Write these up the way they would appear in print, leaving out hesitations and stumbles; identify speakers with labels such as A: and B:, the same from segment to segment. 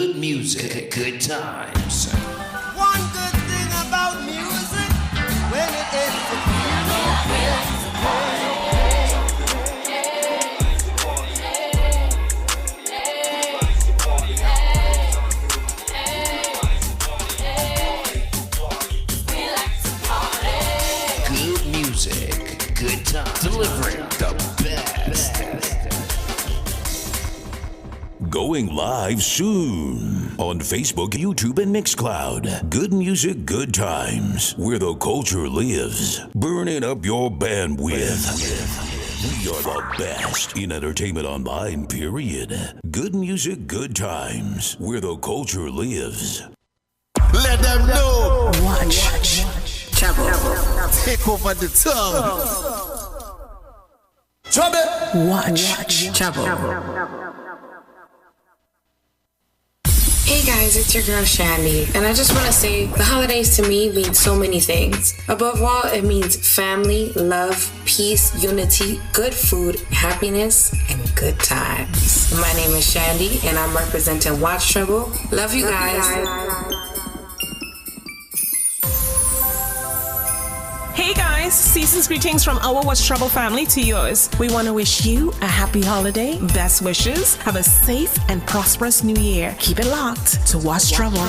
A: Good music, good times.
B: One good thing about music, when it ends, it
A: Good music, good times. Delivering the best.
C: Going live soon on Facebook, YouTube, and Mixcloud. Good music, good times, where the culture lives. Burning up your bandwidth. We are the best in entertainment online, period. Good music, good times, where the culture lives.
B: let them know.
D: Watch. Chubble.
B: Take over the tongue. Chubble.
D: Watch. Chubble.
E: Hey guys, it's your girl Shandy, and I just want to say the holidays to me mean so many things. Above all, it means family, love, peace, unity, good food, happiness, and good times. My name is Shandy, and I'm representing Watch Chubble. Love you guys.
F: Hey guys, season's greetings from our What's Trouble family to yours. We want to wish you a happy holiday, best wishes, have a safe and prosperous new year. Keep it locked to What's Trouble.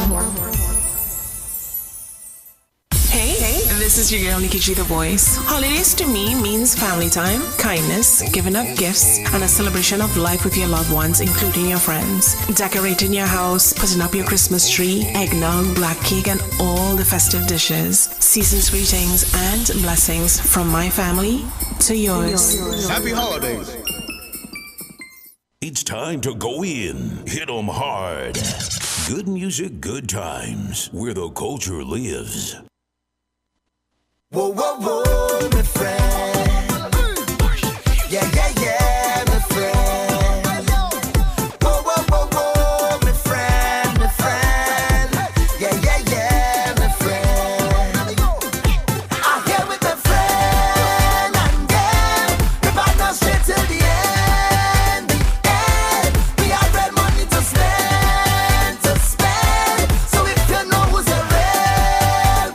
F: Hey, this is your girl NIKKI the Voice. Holidays to me means family time, kindness, giving up gifts, and a celebration of life with your loved ones, including your friends. Decorating your house, putting up your Christmas tree, eggnog, black cake, and all the festive dishes. Season's greetings and blessings from my family to yours.
B: Happy holidays.
C: It's time to go in. Hit 'em hard. Good music, good times, where the culture lives.
B: Whoa, whoa, whoa, my friend. Yeah, yeah, yeah, my friend. Whoa, whoa, whoa, whoa, my friend, my friend. Yeah, yeah, yeah, my friend. I'm here with my friend, and yeah, the partner straight till the end. The end. We have red money to spend, to spend. So if you know who's a real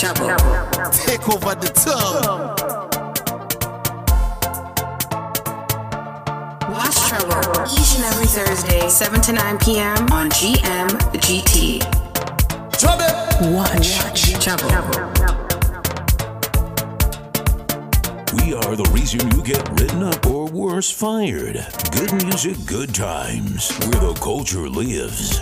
B: Take over the tub.
D: Watch Chubble each and every Thursday, 7 to 9 p.m. on GMGT.
B: Chubble.
D: Watch Chubble.
C: We are the reason you get written up or worse, fired. Good music, good times, where the culture lives.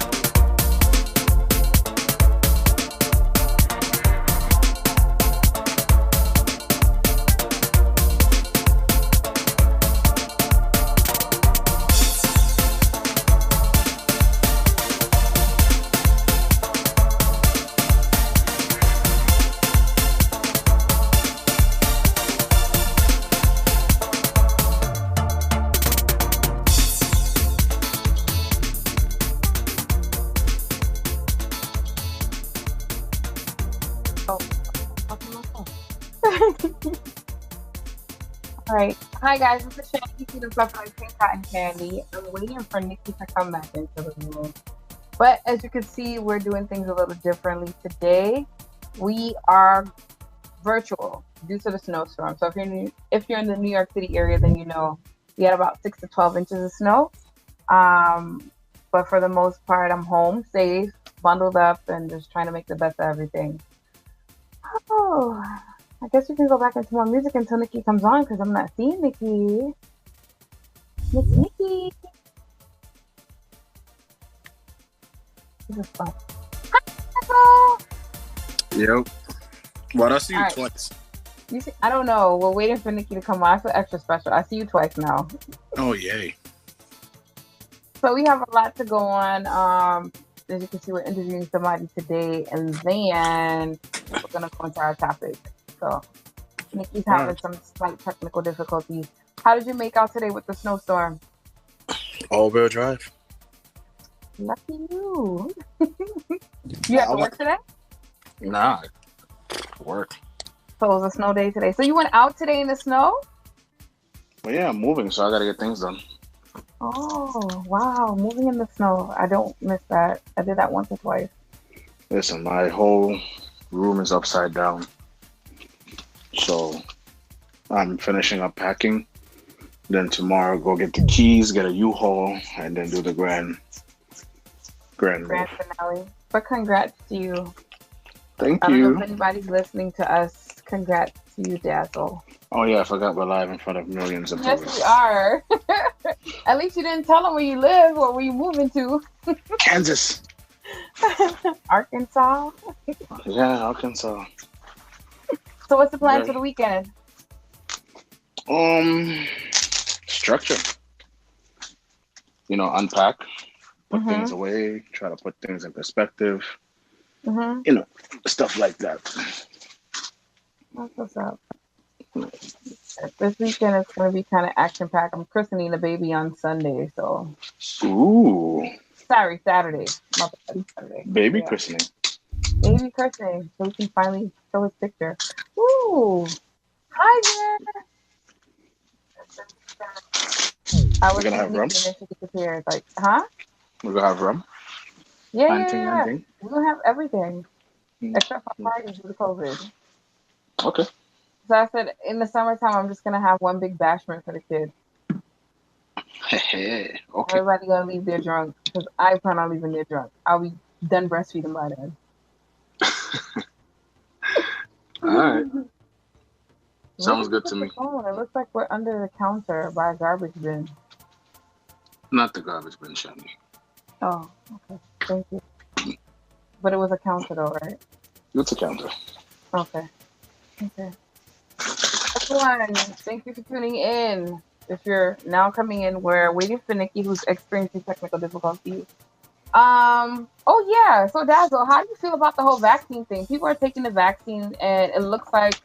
G: Alright. Hi guys, this is Shandy, the Buffalo Pink Cotton Candy. I'm waiting for Nikki to come back into the room. But as you can see, we're doing things a little differently today. We are virtual due to the snowstorm. So if you're in the New York City area, then you know we had about 6 to 12 inches of snow. But for the most part, I'm home, safe, bundled up, and just trying to make the best of everything. Oh, I guess we can go back into more music until Nikki comes on because I'm not seeing Nikki. Nikki. This is fun. Hi, Michael.
H: Yep. Why'd I see you
G: All right.
H: twice?
G: You see, I don't know. We're waiting for Nikki to come on. I feel extra special. I see you twice now.
H: Oh, yay.
G: So we have a lot to go on. As you can see, we're interviewing somebody today, and then we're gonna go into our topic. So Nikki's having some slight technical difficulties. How did you make out today with the snowstorm?
H: All-wheel drive.
G: Lucky you. You have to work today?
H: Nah. Work.
G: So it was a snow day today. So you went out today in the snow?
H: Well, yeah, I'm moving, so I gotta get things done.
G: Oh, wow. Moving in the snow. I don't miss that. I did that once or twice.
H: Listen, my whole room is upside down. So I'm finishing up packing. Then tomorrow go get the keys, get a U-Haul, and then do the grand
G: finale. But congrats to you.
H: Thank
G: I don't
H: you.
G: know if anybody's listening to us. Congrats to you, Dazzle.
H: Oh yeah, I forgot we're live in front of millions of
G: Yes,
H: viewers.
G: we are. At least you didn't tell them where you live or where you moving to.
H: Kansas.
G: Arkansas.
H: Yeah, Arkansas.
G: So what's the plan for the weekend?
H: Structure. Unpack, put
G: Mm-hmm.
H: things away, try to put things in perspective.
G: Mm-hmm.
H: Stuff like that.
G: That's what's up. This weekend is going to be kind of action-packed. I'm christening the baby on Sunday, so...
H: Ooh.
G: Sorry, Saturday. My bad, Saturday.
H: Baby
G: Yeah.
H: christening.
G: Baby christening, so we can finally show his picture. Ooh! Hi there! I was
H: We're gonna have rum?
G: and then she disappeared. Like, huh?
H: We're gonna have rum.
G: Yeah,
H: Hunting,
G: yeah.
H: hunting.
G: We're going to have everything.
H: Mm.
G: Except for parties due to COVID.
H: Okay.
G: So I said, in the summertime, I'm just going to have one big bashment for the kids.
H: Okay.
G: Everybody going to leave there drunk. Because I plan on leaving there drunk. I'll be done breastfeeding by then.
H: All right. Sounds good to me.
G: It looks like we're under the counter by a garbage bin.
H: Not the garbage bin, Shandy.
G: Oh, okay. Thank you. But it was a counter though, right?
H: It's a counter.
G: Okay. Okay. Everyone, thank you for tuning in. If you're now coming in, we're waiting for Nikki, who's experiencing technical difficulties. Oh yeah. So Dazzle, how do you feel about the whole vaccine thing? People are taking the vaccine, and it looks like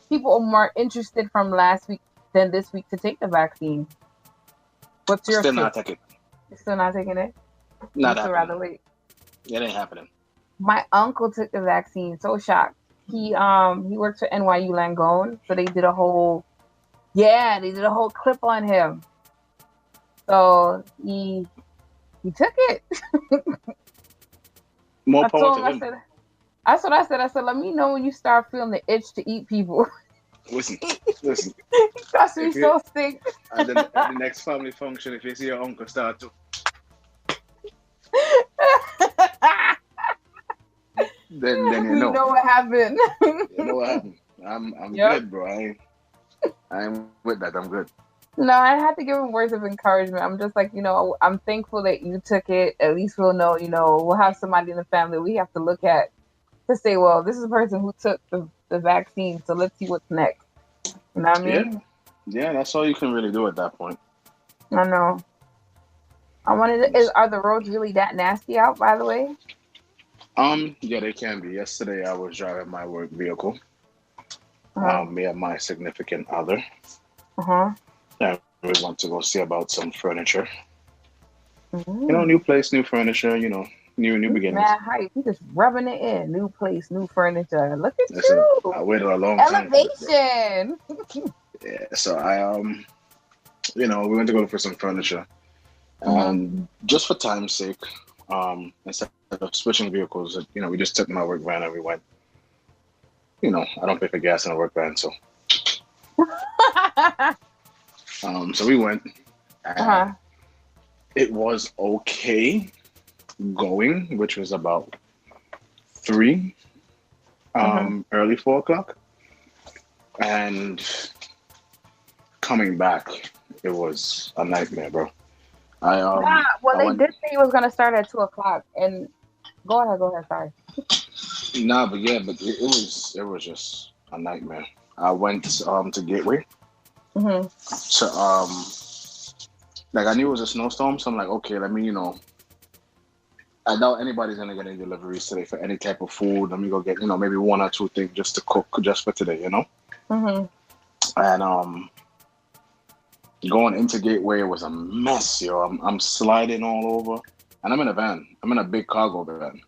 G: people are more interested from last week than this week to take the vaccine. What's your
H: Still not taking it.
G: You're still not taking it?
H: Not
G: You'd
H: happening.
G: rather wait.
H: It ain't happening.
G: My uncle took the vaccine. So shocked. He works for NYU Langone, so they did a whole clip on him. So he took it.
H: More
G: I
H: power
G: told
H: to
G: him, I
H: him.
G: said, That's what I said. I said, let me know when you start feeling the itch to eat people.
H: Listen.
G: That's me so sick.
H: At the next family function, if you see your uncle start to, then you know.
G: You know what happened.
H: You know what happened. I'm good, bro. I'm with that. I'm good.
G: No, I had to give him words of encouragement. I'm just like, I'm thankful that you took it. At least we'll know, we'll have somebody in the family we have to look at to say, well, this is a person who took the vaccine, so let's see what's next. You know what I mean?
H: Yeah, that's all you can really do at that point.
G: I know. Are the roads really that nasty out, by the way?
H: Yeah, they can be. Yesterday, I was driving my work vehicle.
G: Uh-huh.
H: Me and my significant other.
G: Uh-huh.
H: And we want to go see about some furniture.
G: Mm-hmm.
H: New place, new furniture, new beginnings.
G: Man, hype. You just rubbing it in. New place, new furniture. Look at
H: Listen,
G: you.
H: I waited a long time.
G: Elevation.
H: Yeah, so I we went to go for some furniture. And just for time's sake, instead of switching vehicles, we just took my work van and we went. I don't pay for gas in a work van, so. So we went. And it was okay going, which was about 3, early 4 o'clock, and coming back, it was a nightmare, bro.
G: They did say it was gonna start at 2 o'clock, and go ahead. Sorry.
H: Nah, but it was just a nightmare. I went to Gateway. So I knew it was a snowstorm, so I'm like, okay, let me I doubt anybody's gonna get any deliveries today for any type of food. Let me go get maybe 1 or 2 things just to cook just for today, And going into Gateway was a mess, yo. I'm sliding all over, and I'm in a van. I'm in a big cargo van.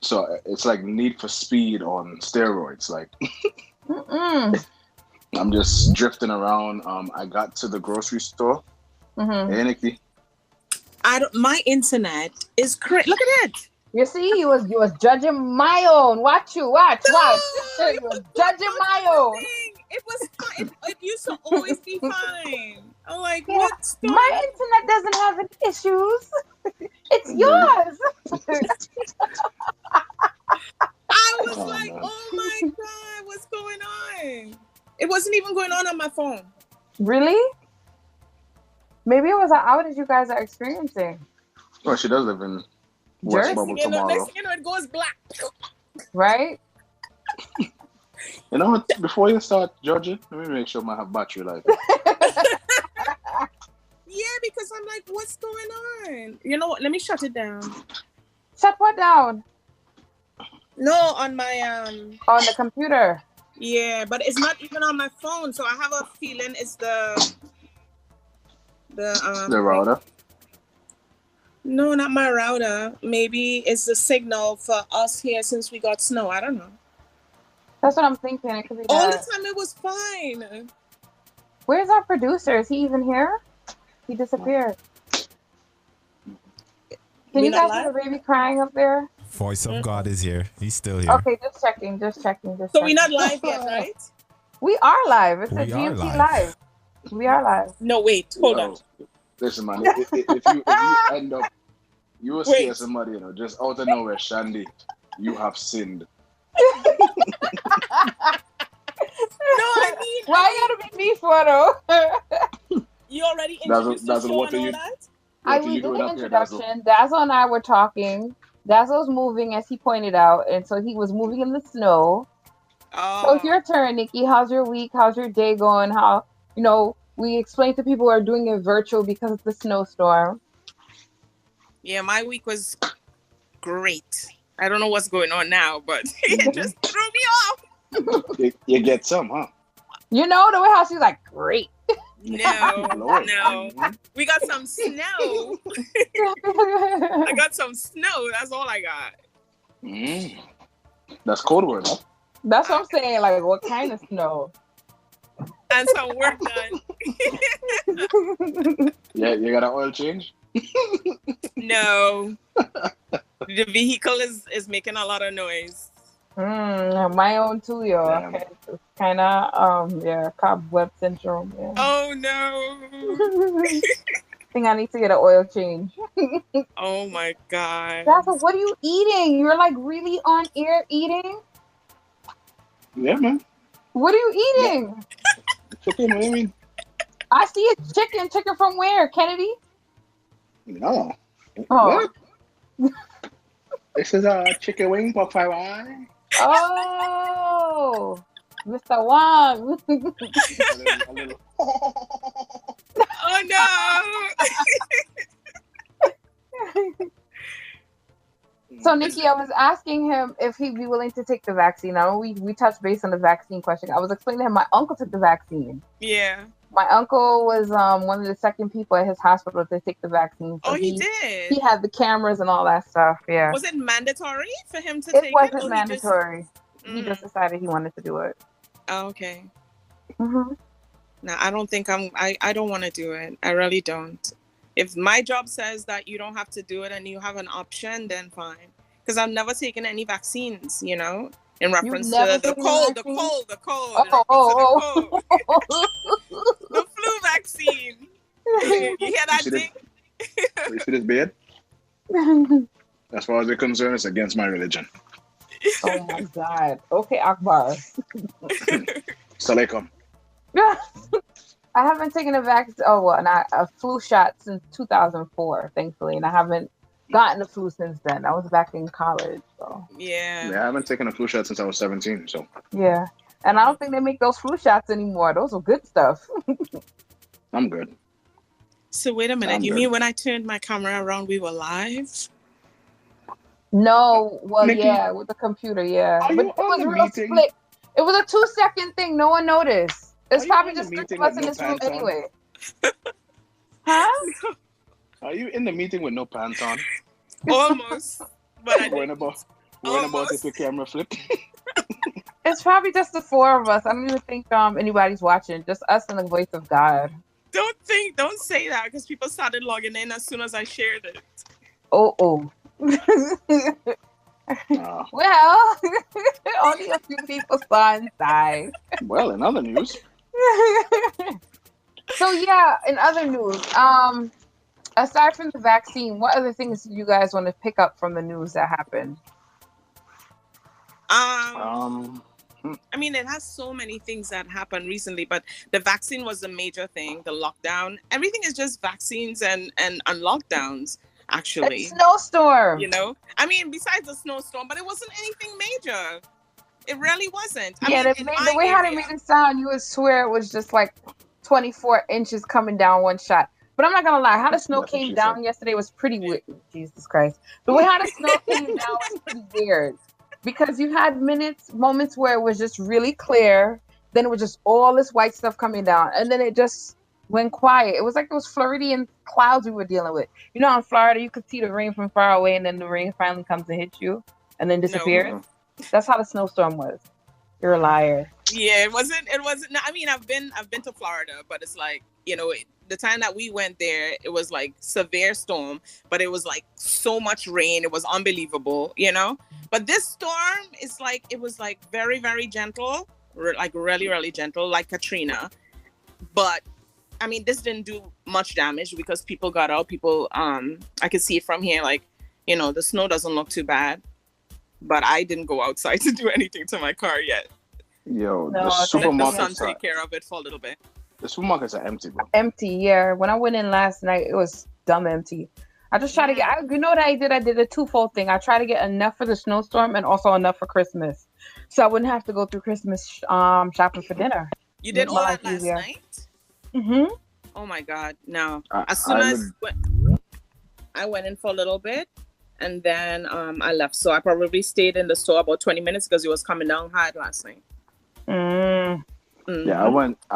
H: So it's like Need for Speed on steroids. Like, I'm just drifting around. I got to the grocery store. Hey, NIKKI.
F: My internet is great. Look at it.
G: You see, you was judging my own. Watch. You was judging my own.
F: It was fine. It used to always be fine. I'm like, what's going on?
G: My internet doesn't have any issues. It's yours.
F: I was like, oh my God, what's going on? It wasn't even going on my phone.
G: Really? Maybe it was an outage you guys are experiencing.
H: Well, she does live in West Bubble tomorrow.
F: Next thing you know, it goes black.
G: Right?
H: You know what? Before you start judging, let me make sure I have battery life.
F: Yeah, because I'm like, what's going on? You know what? Let me shut it down.
G: Shut what down?
F: No, on my
G: on the computer.
F: Yeah, but it's not even on my phone, so I have a feeling it's the
H: router.
F: No, not my router. Maybe it's the signal for us here since we got snow. I don't know.
G: That's what I'm thinking. It could be
F: all the time. It was fine.
G: Where's our producer? Is he even here? He disappeared. Can you guys hear the baby crying up there?
I: Voice of God is here. He's still here.
G: Okay, just checking.
F: So we're not live yet, right?
G: We are live. It's a GMT live. We are live.
F: No, wait. Hold on.
H: Listen, man. If you end up, you will see somebody, just out of nowhere, Shandy, you have sinned.
G: Why you gotta be me for though?
F: You already introduced the show and all that?
G: I was doing an introduction. Dazzle and I were talking. Dazzle's moving, as he pointed out, and so he was moving in the snow. So it's your turn, NIKKI. How's your week? How's your day going? How, we explained to people who are doing it virtual because of the snowstorm.
F: Yeah, my week was great. I don't know what's going on now, but it just threw me off.
H: You get some, huh?
G: The way how she's like, great.
F: No. We got some snow. I got some snow. That's all I got.
H: That's code word, huh?
G: That's what I'm saying. Like, what kind of snow?
F: And some work done.
H: Yeah, you got an oil change?
F: No. The vehicle is making a lot of noise.
G: My own too, yo.
H: Damn.
G: It's kind of cobweb syndrome. Yeah.
F: Oh no.
G: I think I need to get an oil change.
F: Oh my god.
G: Dazzle, what are you eating? You're like really on air eating?
H: Yeah, man.
G: What are you eating?
H: Chicken, what do you mean?
G: I see a chicken. Chicken from where? Kennedy?
H: No.
G: Oh.
H: What? This is a chicken wing for 5 eye.
G: Oh, Mr. Wong.
H: A little.
F: Oh no.
G: So Nikki, I was asking him if he'd be willing to take the vaccine. Now we touched base on the vaccine question. I was explaining to him my uncle took the vaccine.
F: Yeah.
G: My uncle was one of the second people at his hospital to take the vaccine. So
F: he did.
G: He had the cameras and all that stuff. Yeah.
F: Was it mandatory for him to take it?
G: It wasn't mandatory. He just decided he wanted to do it.
F: Oh, okay.
G: Mm-hmm.
F: No, I don't think I don't want to do it. I really don't. If my job says that you don't have to do it and you have an option, then fine. Because I've never taken any vaccines, you know, in reference to the cold.
G: Oh.
F: The flu vaccine. You hear that thing?
H: You see this beard? As far as they're concerned, it's against my religion.
G: Oh my God. Okay, Akbar.
H: Salaikum.
G: I haven't taken a vaccine. Oh, well, a flu shot since 2004, thankfully, and I haven't gotten the flu since then. I was back in college, so
F: yeah.
H: I haven't taken a flu shot since I was 17. So
G: yeah, and I don't think they make those flu shots anymore. Those are good stuff.
H: I'm good.
F: So wait a minute. You mean when I turned my camera around, we were live?
G: No, well,
H: Nikki,
G: yeah, with the computer, yeah,
H: but
G: it was real split. It was a 2-second thing. No one noticed. It's probably just 3 of us in this room anyway. Huh?
H: Are you in the meeting with no pants on?
F: Almost. But I
H: worrying about if your camera flipped.
G: It's probably just the 4 of us. I don't even think anybody's watching. Just us and the voice of God.
F: Don't say that because people started logging in as soon as I shared it.
G: Oh. Well, only a few people saw inside.
H: Well, in other news.
G: So yeah, in other news, aside from the vaccine, what other things do you guys want to pick up from the news that happened?
F: I mean, it has so many things that happened recently, but the vaccine was the major thing. The lockdown, everything is just vaccines and lockdowns. Actually,
G: it's snowstorm.
F: You know, I mean, besides the snowstorm, but it wasn't anything major. It really wasn't.
G: I mean, the way how they made it sound, you would swear it was just like 24 inches coming down one shot. But I'm not gonna lie, how the snow came down yesterday was pretty weird. Jesus Christ, the way how the snow came down was pretty weird because you had moments where it was just really clear, then it was just all this white stuff coming down, and then it just went quiet. It was like those Floridian clouds we were dealing with. You know, in Florida, you could see the rain from far away, and then the rain finally comes and hits you, and then disappears. No. That's how the snowstorm was. You're a liar.
F: Yeah, it wasn't. I mean, I've been to Florida, but it's like, you know, the time that we went there, it was like severe storm, but it was like so much rain. It was unbelievable, you know. But this storm is like, it was like very, very gentle, like really, really gentle, like Katrina. But I mean, this didn't do much damage because people got out. I could see it from here, like, you know, the snow doesn't look too bad. But I didn't go outside to do anything to my car yet.
H: Yo, the supermarkets
F: let the sun take care of it for a little bit.
H: The supermarkets are empty, bro.
G: Empty, yeah. When I went in last night, it was dumb empty. I just tried to get. You know what I did? I did a twofold thing. I tried to get enough for the snowstorm and also enough for Christmas, so I wouldn't have to go through Christmas shopping for dinner.
F: You did all that last night?
G: Mm-hmm.
F: Oh my God, no! As soon as I went in for a little bit. And then I left. So I probably stayed in the store about 20 minutes because it was coming down hard last night.
H: Yeah, I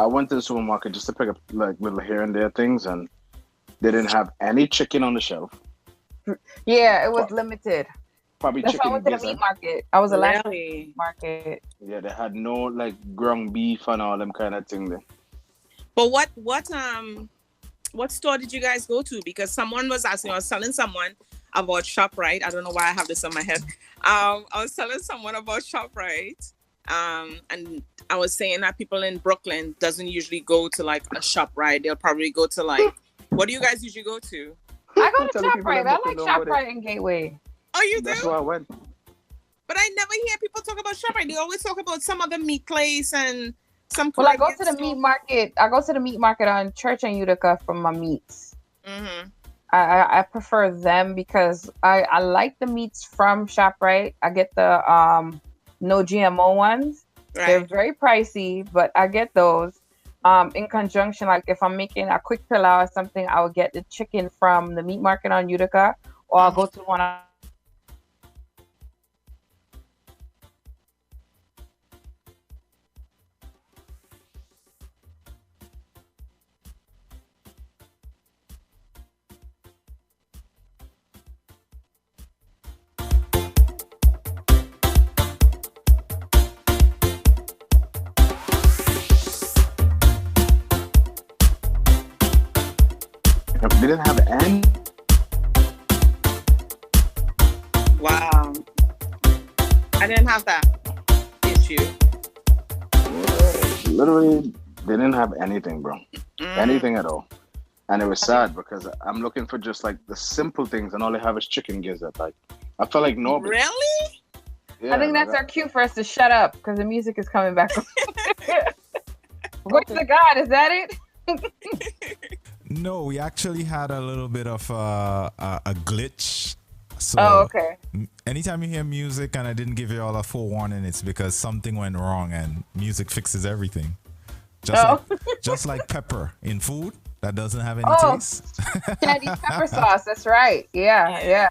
H: went to the supermarket just to pick up like little here and there things, and they didn't have any chicken on the shelf.
G: Yeah, it was limited.
H: Probably
G: That's
H: chicken.
G: why I went to the meat market. I was the last
F: meat
G: market.
H: Yeah, they had no like ground beef and all them kind of thing there.
F: But what store did you guys go to? Because someone was asking, I was telling someone,
J: about ShopRite. I don't know why I have this in my head. I was telling someone about ShopRite. And I was saying that people in Brooklyn doesn't usually go to like a ShopRite. They'll probably go to like, what do you guys usually go to?
G: I go to ShopRite. I like ShopRite and Gateway.
J: Oh, you do?
H: That's where I went.
J: But I never hear people talk about ShopRite. They always talk about some other meat place and some.
G: Well, I go to the meat market. I go to the meat market on Church and Utica for my meats.
J: Mm-hmm.
G: I prefer them because I like the meats from ShopRite. I get the no GMO ones. Right. They're very pricey, but I get those. In conjunction, like if I'm making a quick pilau or something, I will get the chicken from the meat market on Utica, or I'll go to one.
H: They didn't have any.
J: Wow. I didn't have that issue.
H: Yeah, literally, they didn't have anything, bro. Anything at all. And it was sad because I'm looking for just like the simple things, and all they have is chicken gizzard. Like, I felt like nobody.
J: Really?
H: Yeah,
G: I think that's our cue for us to shut up because the music is coming back. Voice of God, is that it?
I: No, we actually had a little bit of a glitch. So
G: okay.
I: Anytime you hear music and I didn't give you all a full warning, it's because something went wrong, and music fixes everything. Just like pepper in food that doesn't have any taste.
G: Candy pepper sauce. That's right. Yeah.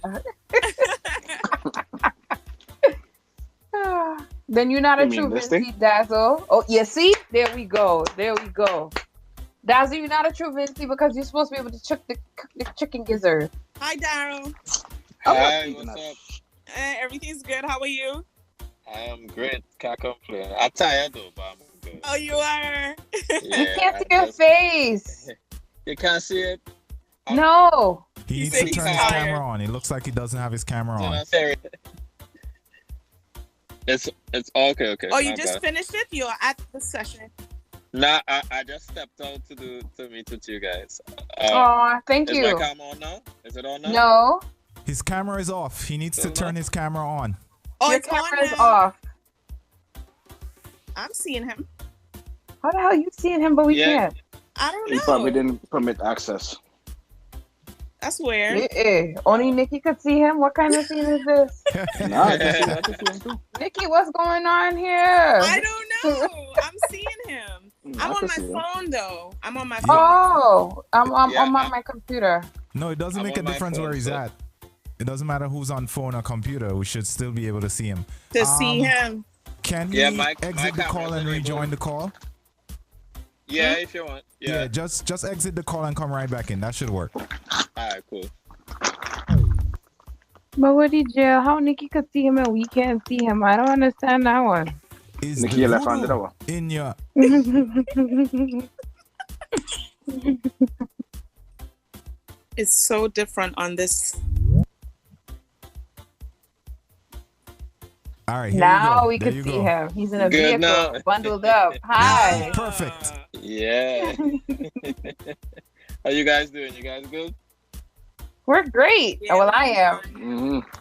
G: Then you're not a true Vinci, Dazzle. Oh, yeah. See, there we go. Dazzle, you're not a true Vinci because you're supposed to be able to cook the chicken gizzard.
J: Hi, Daryl.
K: Hi, what's up?
J: Everything's good. How are you?
K: I am great. Can't complain. I'm tired though, but I'm good.
J: Oh, you are?
K: Yeah,
G: You can't see your face.
K: You can't see it?
G: No.
I: He needs to turn his camera on. It looks like he doesn't have his camera on.
K: It's okay.
J: Oh, you just finished it? You're at the session.
K: Nah, I just stepped out to meet with you guys.
G: Thank you.
K: Is my camera on now? Is it on now?
G: No.
I: His camera is off. He needs to turn his camera on.
J: Oh,
G: your camera is off.
J: I'm seeing him.
G: How the hell are you seeing him, but we can't?
J: I don't know.
H: He probably didn't permit access.
J: That's weird.
G: Only Nikki could see him. What kind of scene is this?
H: Nah, I can see him too.
G: Nikki, what's going on here?
J: I don't know. I'm seeing him. I'm on my phone though. I'm on my phone.
G: Oh, I'm on my computer.
I: No, it doesn't make a difference where he's at. It doesn't matter who's on phone or computer. We should still be able to see him.
J: To see him.
I: Can he exit the call and rejoin the call?
K: Yeah, if you want. Yeah,
I: just exit the call and come right back in. That should work.
K: Alright, cool.
G: But what did Jill? How Nikki could see him and we can't see him? I don't understand that one.
I: Is
H: Nikki left on the one
I: in your?
J: It's so different on this.
I: All right.
G: Now we can see him. He's in a vehicle, bundled up. Hi.
I: Perfect.
K: Yeah. How you guys doing? You guys good?
G: We're great.
J: Yeah.
G: Well, I am.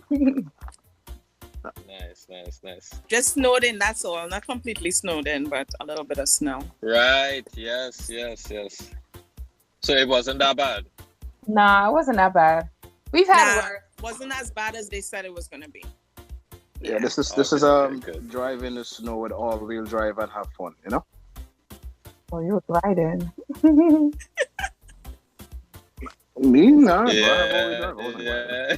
K: Nice.
J: Just snowed in, that's all. Not completely snowed in, but a little bit of snow.
K: Right. Yes. So it wasn't that bad?
G: Nah, it wasn't that bad. We've had worse.
J: Wasn't as bad as they said it was going to be.
H: Yeah, this is drive in the snow with all-wheel drive and have fun, you know?
G: Oh, you were riding.
H: Me? Nah,
K: yeah.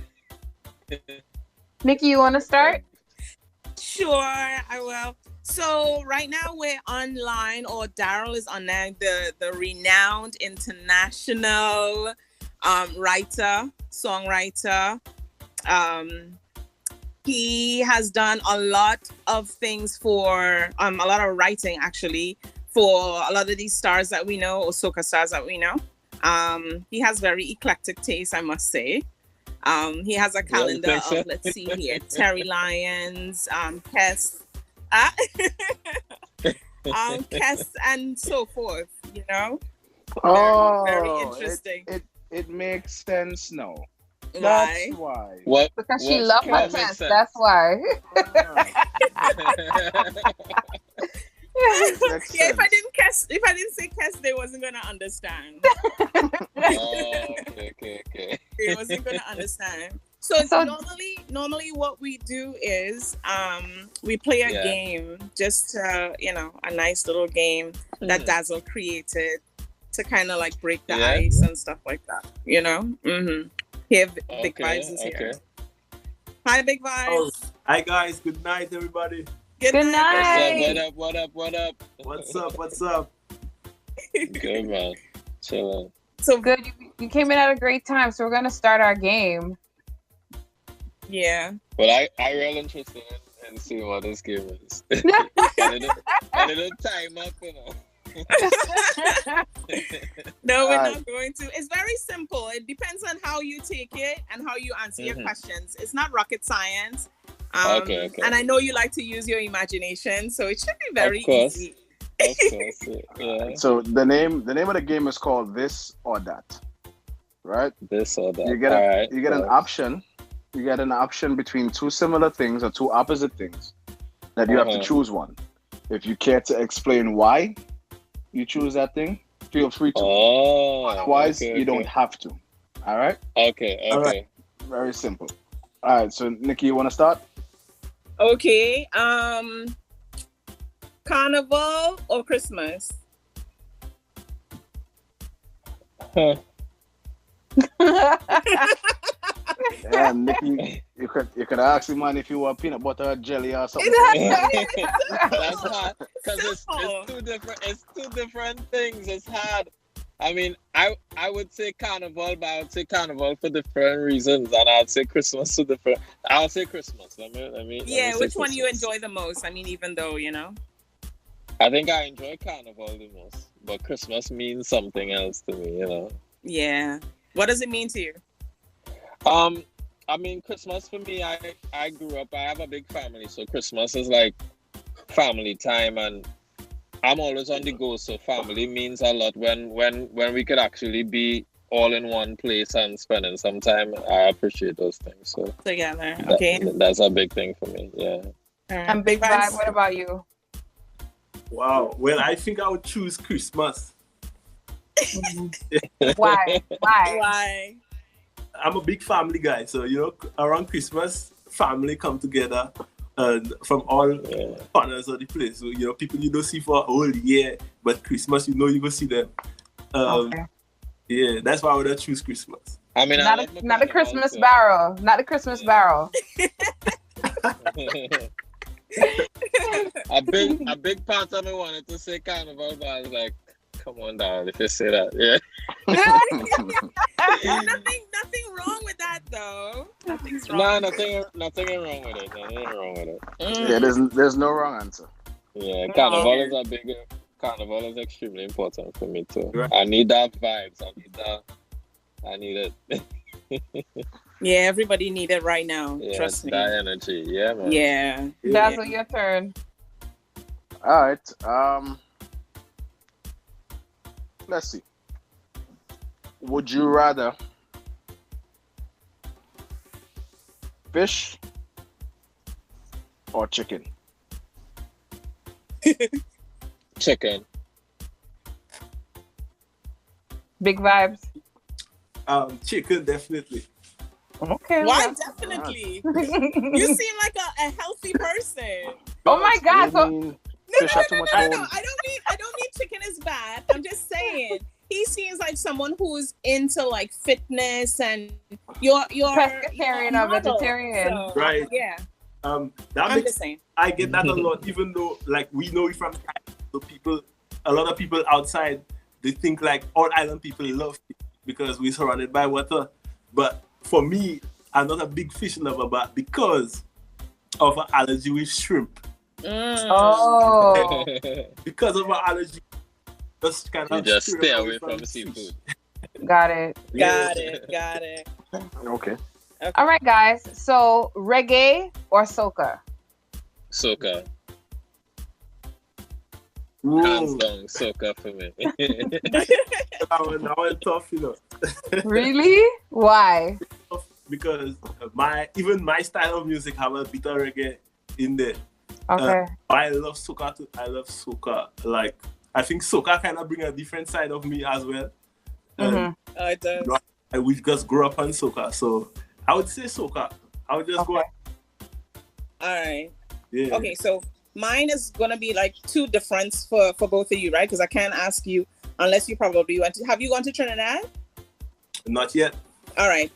G: Nikki, you want to start?
J: Sure, I will. So right now we're online, or Daryl is online, the renowned international songwriter. He has done a lot of things for a lot of writing actually for a lot of these stars that we know, or soca stars that we know. He has very eclectic taste, I must say. He has a
K: You don't
J: calendar
K: think so?
J: of, let's see here, Terry Lyons, Kess, Kess, and so forth. You know, very
H: Oh,
J: interesting.
H: it makes sense now.
J: Why?
H: That's why.
K: What?
G: Because she
K: what-
G: loved my
K: what makes
G: test.
K: sense?
G: That's why.
H: Makes
J: Yeah,
H: sense.
J: if I didn't say Kess, they wasn't gonna understand.
K: Oh, okay.
J: They wasn't gonna understand. So normally what we do is we play a
K: Yeah.
J: game, just a nice little game that Dazzle created to kind of like break the
K: Yeah.
J: ice and stuff like that. You know. Mm-hmm. Here, Big
K: Okay,
J: Vibes is here.
K: okay.
J: Hi, Big Vibes.
L: Oh, hi guys, good night everybody.
J: Good night.
K: What up?
L: What's up?
K: Good, man. Chilling.
G: So good. You came in at a great time. So we're gonna start our game.
J: Yeah.
K: Well, I real interested in seeing what this game is. a little time up, you know.
J: No, we're not going to. It's very simple. It depends on how you take it and how you answer your questions. It's not rocket science.
K: Okay.
J: And I know you like to use your imagination, so it should be very
K: Of course.
J: easy.
K: Of course. Yeah.
H: So the name of the game is called This or That, right?
K: This or that.
H: You get
K: Alright,
H: you get an option. You get an option between two similar things or two opposite things that you have to choose one. If you care to explain why you choose that thing, feel free to. Otherwise, you don't have to. All right?
K: Okay.
H: All right. Very simple. All right. So, Nikki, you want to start?
J: Okay. Carnival or Christmas?
H: Yeah, Nikki, you could ask the man if you want peanut butter or jelly or something.
K: That's hard because it's two different things. It's hard. I mean, I would say carnival, but I would say carnival for different reasons, and I'd say Christmas for different. I'll say Christmas. Let me
J: Yeah,
K: say
J: which one you
K: Christmas.
J: enjoy the most? I mean, even though
K: I think I enjoy carnival the most, but Christmas means something else to me. You know.
J: Yeah. What does it mean to you?
K: I mean, Christmas for me, I grew up, I have a big family, so Christmas is like family time, and I'm always on the go, so family means a lot. When we could actually be all in one place and spending some time, I appreciate those things. So
J: together, okay.
K: That's a big thing for me, yeah.
G: And Big Vibe, what about you?
L: Wow. Well, I think I would choose Christmas.
G: Why?
J: Why?
L: I'm a big family guy, so around Christmas, family come together from all corners of the place. So people you don't see for a whole year, but Christmas you go see them.
G: Okay.
L: Yeah, that's why I would choose Christmas.
K: I mean,
G: not a Christmas barrel, not a Christmas barrel.
K: a big part of me wanted to say carnival, but I was like, come on down if you say that. Yeah.
J: Nothing wrong with that though. Nothing's wrong.
K: No, nothing wrong with it. Nothing wrong with it.
H: Yeah, there's no wrong answer.
K: Yeah, carnival is extremely important for me too. Right. I need that vibes. I need it.
J: Yeah, everybody need it right now.
K: Yeah,
J: trust me.
K: That energy. Yeah, man.
J: Yeah.
G: Dazzle, your turn.
H: All right. Let's see. Would you rather fish or chicken?
K: Chicken.
G: Big Vibes.
L: Chicken, definitely.
G: Okay.
J: Why definitely? You seem like a healthy person.
G: Oh my God! So
J: No. I don't mean chicken is bad. I'm just saying he seems like someone who's into like fitness and you're
G: pescatarian or vegetarian.
J: So,
L: right.
J: Yeah.
L: That
J: I'm
L: makes,
J: just saying.
L: I get that a lot, even though like we know it from a lot of people outside, they think like all island people love fish because we're surrounded by water. But for me, I'm not a big fish lover, but because of an allergy with shrimp.
G: Oh.
L: Because of an allergy, just kind of
K: just stay away from seafood.
G: Got it.
J: Got it.
H: Okay.
J: Okay.
G: All right, guys. So reggae or soca?
K: Soca.
L: Whoa.
K: Hands down, soca for me.
L: That one tough, you know.
G: Really? Why?
L: Because even my style of music have a bit of reggae in there.
G: Okay.
L: I love soca too. I love soca. Like, I think soca kind of bring a different side of me as well.
J: Oh, it does.
L: We just grew up on soca, so I would say soca. I would just go.
J: All right.
L: Yeah.
J: Okay, so mine is gonna be like two difference for both of you, right? Because I can't ask you unless you probably went to. Have you gone to Trinidad?
L: Not yet.
J: All right.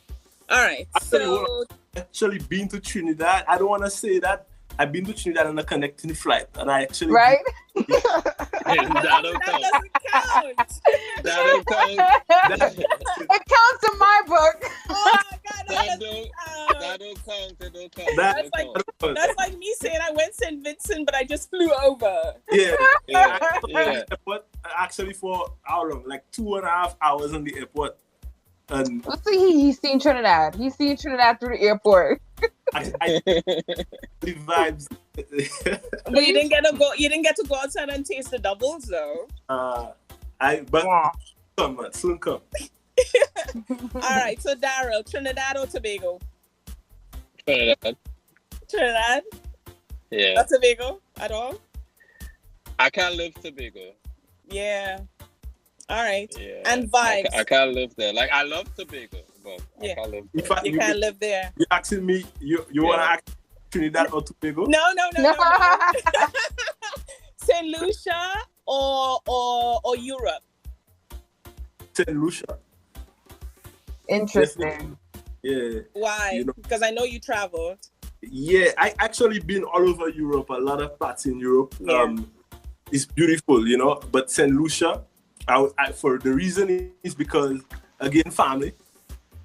L: Actually been to Trinidad. I don't want to say that. I've been to Trinidad on a connecting flight, and I actually
G: right.
K: That don't count. That don't count.
G: It counts in my book.
J: Oh my God,
K: That don't count. That don't count.
J: That's like me saying I went St. Vincent, but I just flew over.
L: Yeah.
K: Yeah.
L: Actually, for how long? Like 2.5 hours on the airport. And
G: Let's see, he's seen Trinidad. He's seen Trinidad through the airport.
L: the vibes.
J: But you didn't get to go. You didn't get to go outside and taste the doubles, though.
L: Come on, soon come.
J: All right, so Daryl, Trinidad or Tobago? Trinidad?
K: Yeah.
J: Not Tobago at all?
K: I can't live Tobago.
J: Yeah. All right.
K: Yeah.
J: And vibes.
K: I can't live there. Like, I love Tobago, but I can't live there.
J: You can't live there.
L: You're asking me, you want to ask Trinidad or Tobago?
J: No. St. Lucia or Europe?
L: St. Lucia.
G: Interesting.
L: Yeah.
J: Why? Because I know you traveled.
L: Yeah, I actually been all over Europe, a lot of parts in Europe.
J: Yeah.
L: It's beautiful, but St. Lucia, I for the reason is because, again, family.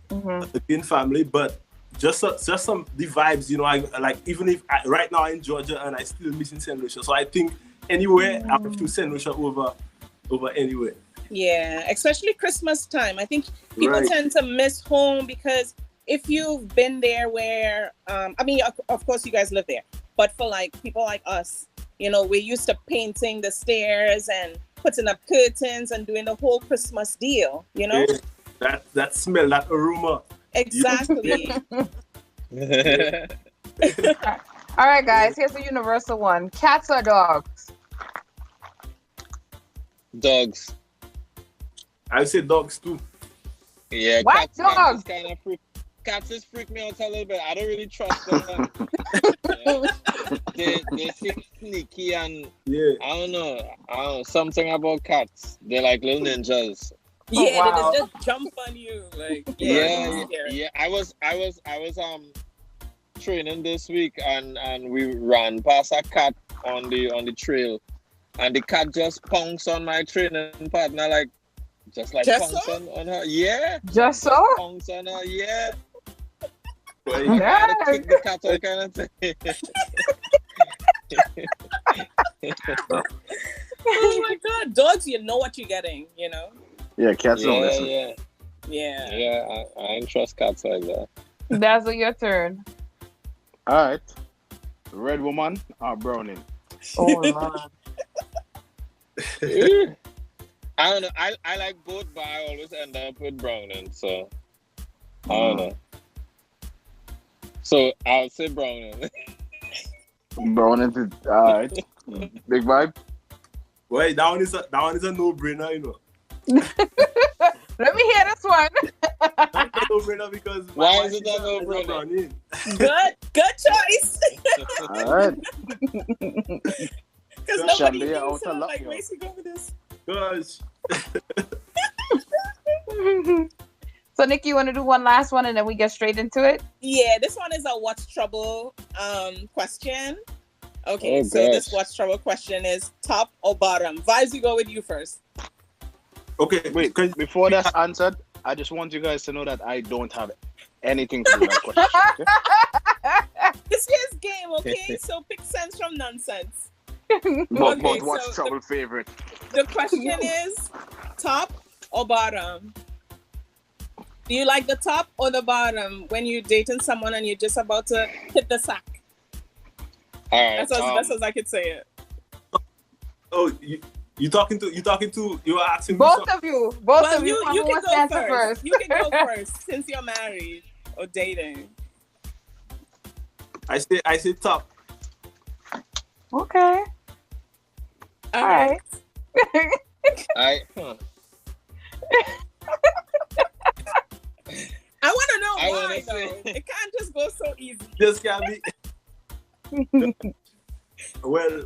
L: Again, family, but just some the vibes, I like, even if right now I'm in Georgia and I still missing St. Lucia. So I think anywhere I have to St. Lucia over anywhere.
J: Yeah, especially Christmas time. I think people tend to miss home because if you've been there where, I mean, of course you guys live there, but for like people like us, we're used to painting the stairs and putting up curtains and doing the whole Christmas deal,
L: Yeah, that smell, that aroma.
J: Exactly.
G: All right, guys, here's a universal one. Cats or dogs?
K: Dogs.
L: I would say dogs too.
K: Yeah,
G: What? Dogs?
K: Cats just freak me out a little bit. I don't really trust them. They seem sneaky and I don't know. Something about cats. They're like little ninjas.
J: Yeah, they just jump on you. Like
K: yeah. I was training this week and we ran past a cat on the trail, and the cat just pounced on my training partner just pounced on her. Yeah.
G: Just so?
K: Pounced on her. Yeah.
L: Well,
K: I had to kick the cat out kind of thing.
J: Oh my God, dogs! You know what you're getting.
H: Yeah, cats don't listen.
J: Yeah.
K: I ain't trust cats like that.
G: Dazzle, your turn.
H: All right. Red woman or browning?
G: Oh, Lord.
K: I don't know. I like both, but I always end up with browning. So I don't know. So I'll say browning.
H: Browning. All right. Big vibe.
L: Well, that one is a no-brainer,
G: Let me hear this one.
L: Not a no-brainer because
K: why is it a no-brainer?
J: Good choice.
H: All right.
J: Because nobody
H: Chubble
J: thinks
H: out a lot,
J: like
H: yo.
J: racing over this.
L: Gosh.
G: So, Nikki, you want to do one last one and then we get straight into it?
J: Yeah, this one is a what's trouble question. Okay, so
K: gosh.
J: this what's trouble question is top or bottom. Vibes, we go with you first.
L: Okay,
H: Wait, before that's answered, I just want you guys to know that I don't have anything to do with that question. Okay?
J: This year's game, okay? So pick sense from nonsense.
H: But
J: Okay,
H: what's
J: so
H: trouble favorite?
J: The question is top or bottom? Do you like the top or the bottom when you're dating someone and you're just about to hit the sack?
K: All right.
J: That's as I could say it.
L: Oh, you talking to you are asking
G: both
L: me
G: of you. Both of you.
J: You can go
G: answer
J: first. You can go first since you're married or dating.
L: I say top.
G: Okay. All right.
K: I
J: want to know why though. It can't just go so easy.
L: Just can't be. Well,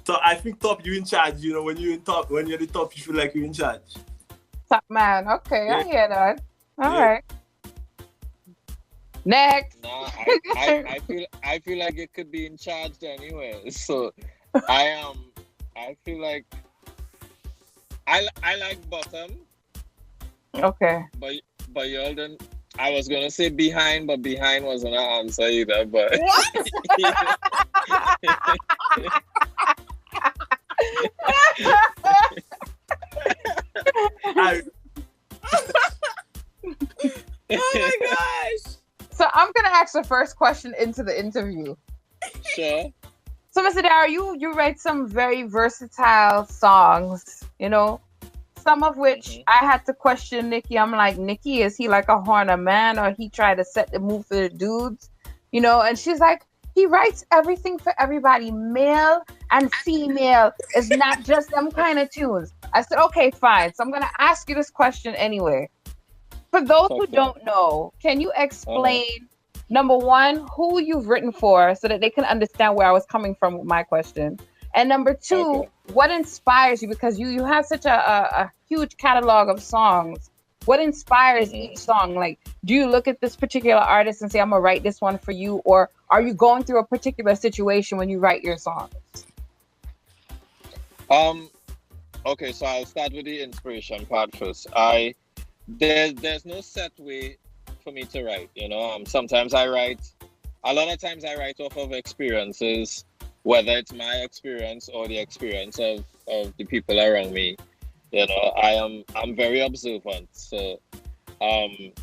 L: so I think top you in charge. You know, when you're the top, you feel like you're in charge.
G: Top man. Okay, yeah. I hear that. All right. Next.
K: Nah, I feel like it could be in charge anyway. So I feel like I like bottom.
G: Okay.
K: But y'all didn't. I was gonna say behind, but behind wasn't an answer either. But
J: what? Oh my gosh.
G: So I'm gonna ask the first question into the interview.
K: Sure.
G: So Mr. Darryl, you write some very versatile songs, you know, some of which I had to question NIKKI. I'm like, NIKKI, is he like a horny man or he tried to set the mood for the dudes? You know, and she's like, he writes everything for everybody, male and female. It's not just them kind of tunes. I said, okay, fine. So I'm going to ask you this question anyway. For those who don't know, can you explain, number one, who you've written for so that they can understand where I was coming from with my question? And number two, what inspires you? Because you have such a huge catalog of songs. What inspires each song? Like, do you look at this particular artist and say, I'm going to write this one for you? Or are you going through a particular situation when you write your songs?
K: Okay, so I'll start with the inspiration part first. There's no set way for me to write, you know. Sometimes I write, a lot of times I write off of experiences, whether it's my experience or the experience of the people around me. You know, I'm very observant, so I'm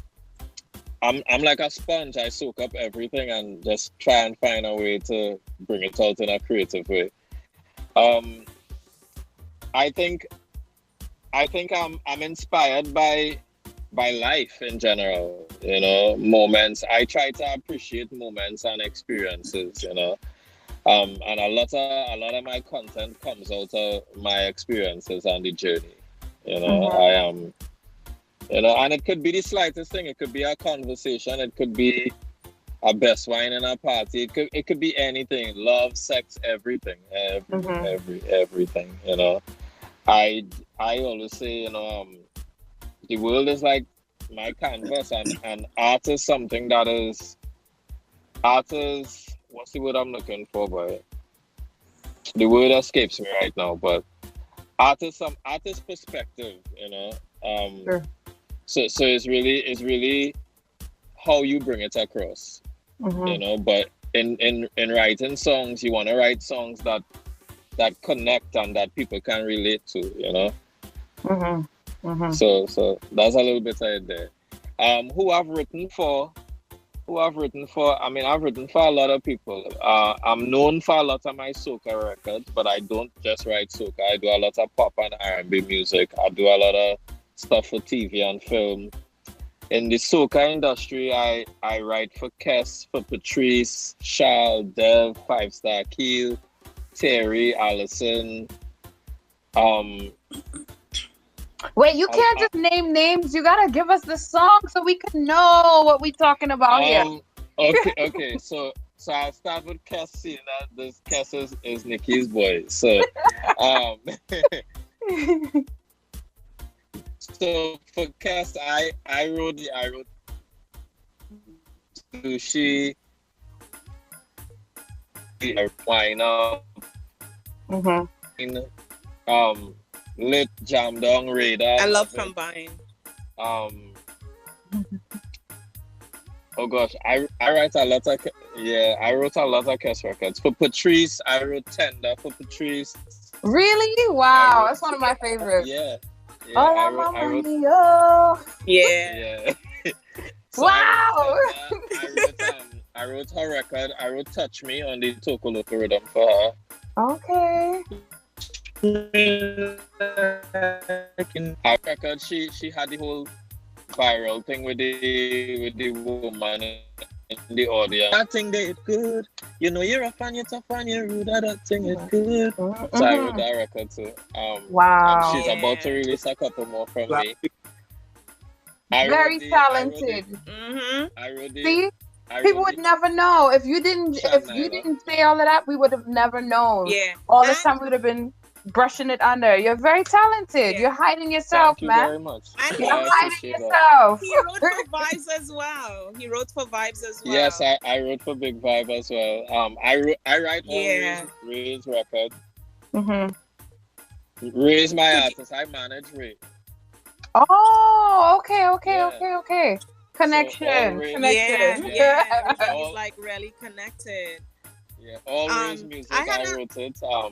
K: like a sponge. I soak up everything and just try and find a way to bring it out in a creative way. I think I'm inspired by life in general. You know, moments. I try to appreciate moments and experiences. You know, and a lot of my content comes out of my experiences on the journey. You know, you know, and it could be the slightest thing. It could be a conversation. It could be a best wine in a party. It could be anything. Love, sex, everything, everything. You know, I always say, you know, the world is like my canvas, and art is something that is. Art is, what's the word I'm looking for, but the word escapes me right now. But art is perspective, you know.
G: Sure.
K: So it's really how you bring it across, you know. But in writing songs, you want to write songs that connect and that people can relate to, you know. So that's a little bit out there. Who I've written for? I mean, I've written for a lot of people. I'm known for a lot of my soca records, but I don't just write soca. I do a lot of pop and R&B music. I do a lot of stuff for TV and film. In the soca industry, I write for Kes, for Patrice, Charles, Dev, 5 Star Keel, Terry, Allison.
G: Wait, you can't just name names. You gotta give us the song so we can know what we're talking about here.
K: Okay. So I'll start with Kes, seeing that this Kes is NIKKI's boy. So, so for Kes, I wrote Sushi, Wine Up, Lit, Jam Down, Radar.
J: I love Combine.
K: Oh gosh, I write a lot of I wrote a lot of Kes records. For Patrice, I wrote Tender for Patrice.
G: Really? Wow, that's one of my favorites.
K: Yeah,
G: Hola, mamma mia.
J: Yeah.
K: So
G: Wow.
K: I wrote her record. I wrote "Touch Me" on the Toko Loco rhythm for her.
G: Okay.
K: Her record, she had the whole viral thing with the woman in the audience. That thing they good. You know you're a fan, you're tough and you're rude. That thing is good. So I wrote that record too.
G: Wow.
K: And she's about to release a couple more from me.
G: Very talented.
K: I wrote the.
G: See, people would never know if you didn't say all of that. We would have never known.
J: Yeah.
G: All this time we would have been brushing it under. You're very talented.
J: Yeah.
G: You're hiding yourself,
K: Thank you
G: man.
K: very much.
J: And
G: You're
K: I
G: hiding
K: appreciate that.
G: yourself.
J: he wrote for Vibes as well. He wrote for Vibes as well.
K: Yes, I wrote for Big Vibe as well. I write all Ray's record. Ray's my artist. I manage Ray.
G: Oh, okay. Connection.
J: Yeah. Everybody's like really connected.
K: Yeah, all Ray's music. I wrote it.
J: Oh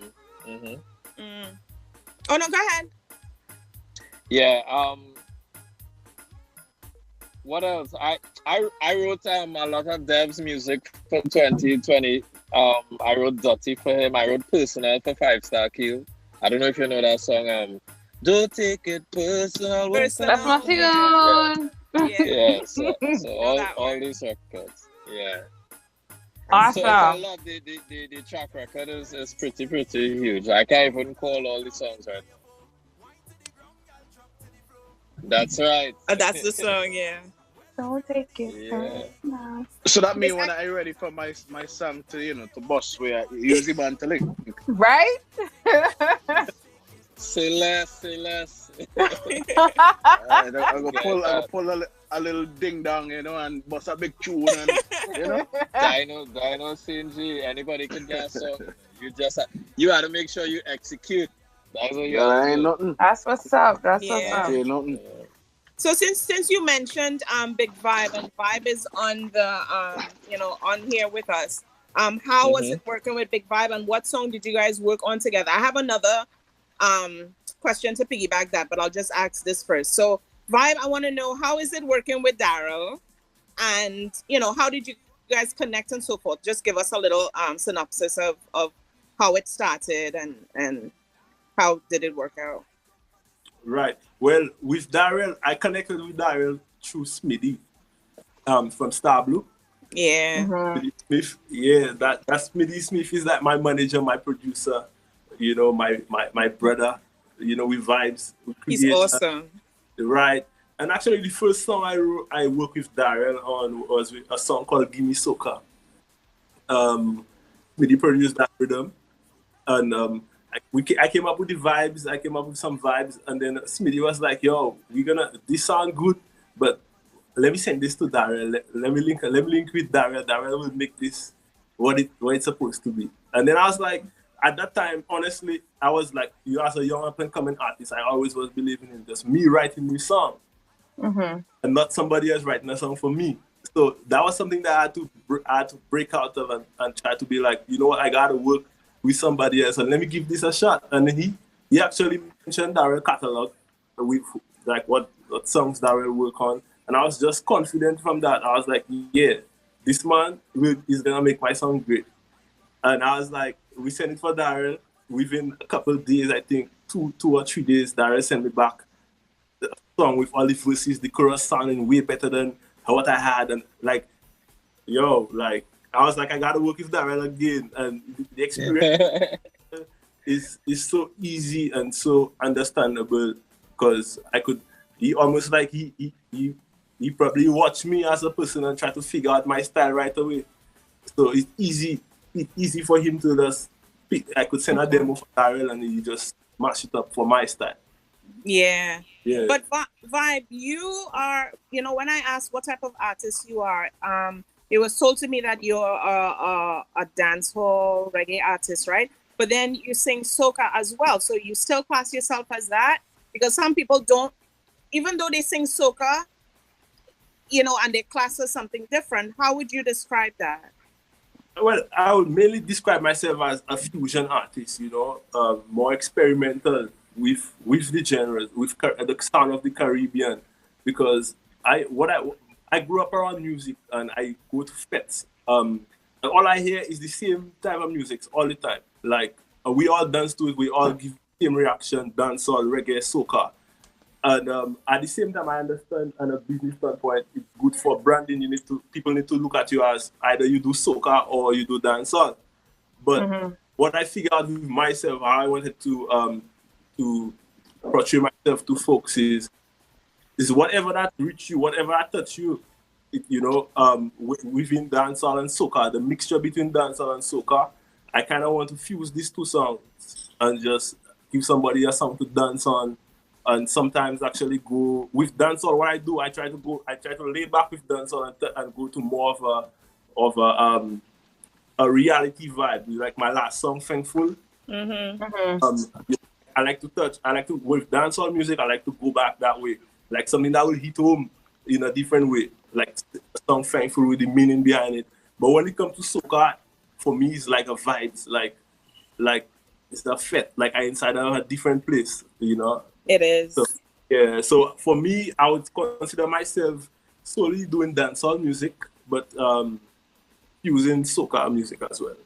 J: no, go ahead.
K: Yeah. What else? I wrote a lot of Dev's music for 2020. I wrote Dirty for him. I wrote Personal for 5 Star Kill. I don't know if you know that song. Don't take it personal.
G: That's my tune.
K: Yeah. So all these records. Yeah.
G: Awesome.
K: So I love the track record is pretty huge. I can't even call all the songs right. That's right.
J: That's the song, yeah.
G: Don't take it personal.
H: So that means when I ready for my song to bust where use the band to link.
G: Right?
K: Say less.
H: I'm gonna pull a little ding dong, and bust a big tune, and
K: Dino Sinji, anybody can get a song. You have to make sure you execute. That's what you have to do.
H: Nothing.
G: That's what's up.
H: Ain't nothing.
J: So since you mentioned Big Vibe, and Vibe is on the on here with us. How was it working with Big Vibe, and what song did you guys work on together? I have another question to piggyback that, but I'll just ask this first. So Vibe, I want to know, how is it working with Daryl, and how did you guys connect and so forth? Just give us a little synopsis of how it started and how did it work out.
L: Right. Well, with Daryl, I connected with Daryl through Smitty from Star Blue.
J: Yeah.
L: Smitty Smith. Yeah, that Smitty Smith is like my manager, my producer, my brother, with Vibes.
J: He's awesome.
L: Right. And actually the first song I worked with Daryl on was with a song called Gimme Soca. Smitty produced that rhythm. And I came up with the vibes. I came up with some vibes, and then Smitty was like, "Yo, this sound good, but let me send this to Daryl. Let me link with Daryl. Daryl will make this what it's supposed to be." And then I was like, at that time, honestly, I was like, you as a young up and coming artist, I always was believing in just me writing new song, and not somebody else writing a song for me. So that was something that I had to break out of and try to be like, you know what, I gotta work with somebody else, and let me give this a shot. And then he actually mentioned Daryl catalog, with like what songs Daryl work on, and I was just confident from that. I was like, yeah, this man is gonna make my song great. And I was like, we sent it for Daryl. Within a couple of days, I think 2 or 3 days, Daryl sent me back the song with all the verses, the chorus sounding way better than what I had, and I was like, I gotta work with Daryl again, and the experience is so easy and so understandable, because he almost like he probably watched me as a person and try to figure out my style right away. So it's easy for him to just pick. I could send a demo for Daryl and he just mash it up for my style.
J: Yeah.
L: Yeah.
J: But Vibe, you are, when I asked what type of artist you are, it was told to me that you're a dancehall reggae artist, right? But then you sing soca as well. So you still class yourself as that? Because some people don't, even though they sing soca, and they class as something different. How would you describe that?
L: Well, I would mainly describe myself as a fusion artist, more experimental with the genres, with the sound of the Caribbean, because I grew up around music and I go to fests. And all I hear is the same type of music all the time. Like we all dance to it, we all give the same reaction, dancehall, reggae, soca. And at the same time, I understand, on a business standpoint, it's good for branding. People need to look at you as either you do soca or you do dancehall. But what I figured out with myself, how I wanted to portray myself to folks is whatever that reach you, whatever that touch you, within dancehall and soca, the mixture between dancehall and soca, I kind of want to fuse these two songs and just give somebody a song to dance on. And sometimes actually go with dancehall. What I do, I try to lay back with dancehall and go to more of a reality vibe. Like my last song, Thankful. I like to with dancehall music. I like to go back that way, like something that will hit home in a different way, like a song Thankful with the meaning behind it. But when it comes to soca, for me, it's like a vibe. It's like it's a fete. Like I inside a different place,
J: It is.
L: So, yeah. So for me, I would consider myself solely doing dancehall music, but using soca music as well.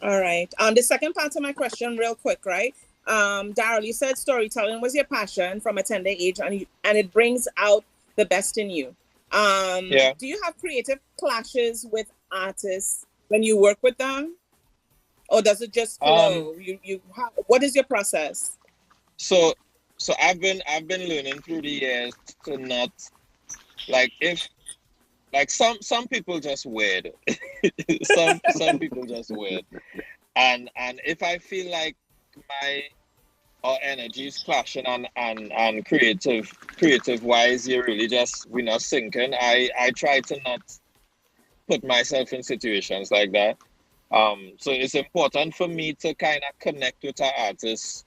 J: All right. The second part of my question, real quick, right? Daryl, you said storytelling was your passion from a tender age, and it brings out the best in you.
K: Yeah.
J: Do you have creative clashes with artists when you work with them, or does it just flow? What is your process?
K: So I've been learning through the years to not some people just weird. some people just weird. And if I feel like our energy is clashing and creative wise, we're not syncing. I try to not put myself in situations like that. So it's important for me to kind of connect with our artists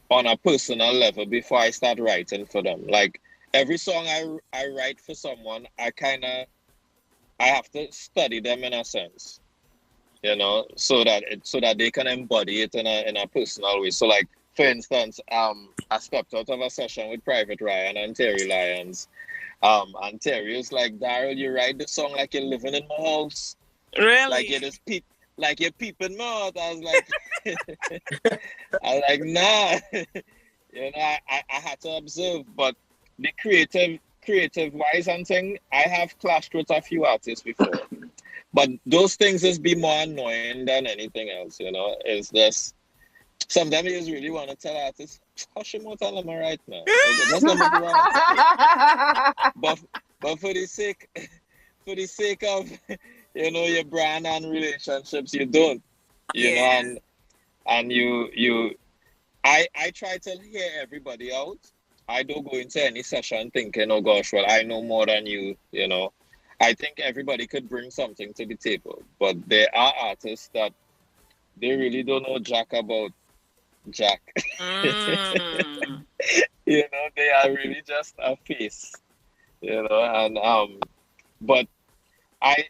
K: on a personal level before I start writing for them. Like every song I write for someone, I have to study them in a sense, so that they can embody it in a personal way. So like for instance, I stepped out of a session with Private Ryan and Terry Lyons. And Terry was like, Daryl, you write the song like you're living in my house.
J: Really?
K: Like you're just peeping me out. I was like, nah. I had to observe, but the creative wise and thing, I have clashed with a few artists before. But those things just be more annoying than anything else, It's just sometimes you just really want to tell artists, hush him out, I'm right now. Just let me do what but for the sake of your brand and relationships, you don't. I try to hear everybody out. I don't go into any session thinking, oh gosh, well, I know more than you, I think everybody could bring something to the table, but there are artists that they really don't know jack about Jack. They are really just a face, and but I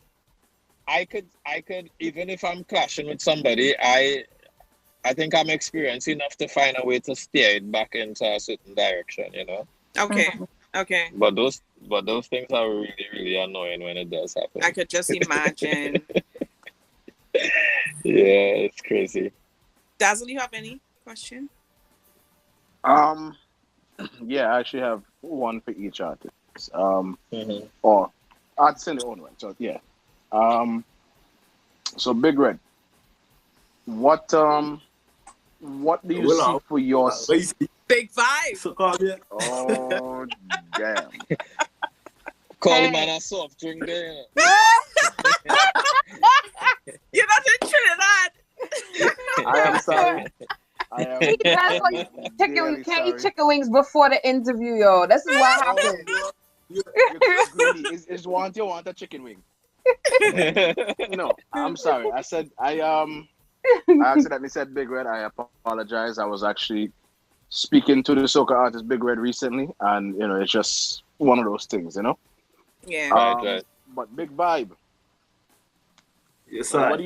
K: could even if I'm clashing with somebody, I think I'm experienced enough to find a way to steer it back into a certain direction,
J: Okay.
K: But those things are really, really annoying when it does happen.
J: I could just imagine.
K: Yeah, it's crazy.
J: Dazzle, you have any question?
H: Yeah, I actually have one for each artist. Or artist in their own right. So yeah. So Big Red, what do you see for your
J: Big vibe?
L: So call me.
H: Oh damn.
K: Call him on a soft drink there.
J: You're not in Trinidad.
H: I am sorry.
G: He does like chicken. You can't eat chicken wings before the interview, yo. This is what happened.
H: Is want a chicken wing? No, I'm sorry. I accidentally said Big Red. I apologize. I was actually speaking to the soca artist Big Red recently, and it's just one of those things,
J: Yeah.
K: Right.
H: But Big Vibe.
L: Yes, sir.
H: What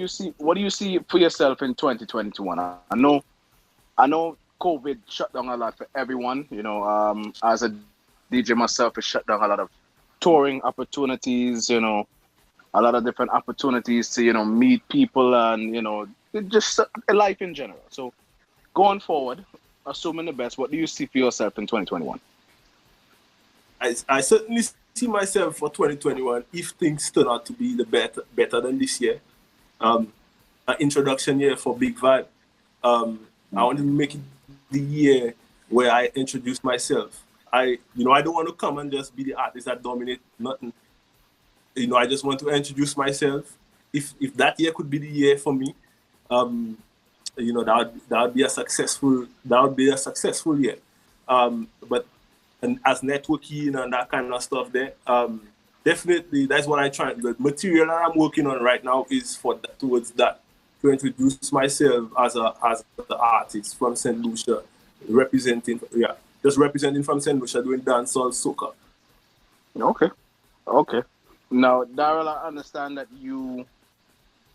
H: do you see for yourself in 2021? I know I know COVID shut down a lot for everyone. As a DJ myself, it shut down a lot of touring opportunities. A lot of different opportunities to meet people and just life in general. So going forward, assuming the best, what do you see for yourself in 2021?
L: I certainly see myself for 2021 if things turn out to be the better than this year. An introduction year for Big Vibe. I want to make it the year where I introduce myself. I don't want to come and just be the artist that dominate nothing. I just want to introduce myself. If that year could be the year for me, that would be a successful year. But and as networking and that kind of stuff there, definitely that's what I try. The material that I'm working on right now is towards that, to introduce myself as the artist from St. Lucia, representing from St. Lucia, doing dancehall soca.
H: Okay. Now, Daryl, I understand that you,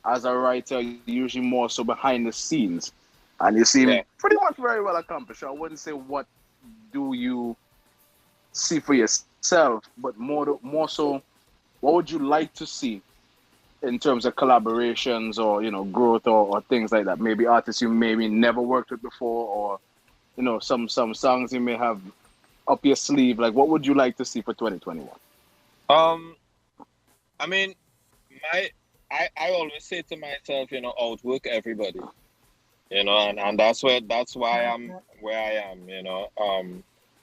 H: as a writer, you're usually more so behind the scenes, and you seem pretty much very well accomplished. I wouldn't say what do you see for yourself, but more so, what would you like to see in terms of collaborations or growth or things like that? Maybe artists you maybe never worked with before, or some songs you may have up your sleeve. Like, what would you like to see for 2021?
K: I mean, I always say to myself, outwork everybody, and that's why I'm where I am,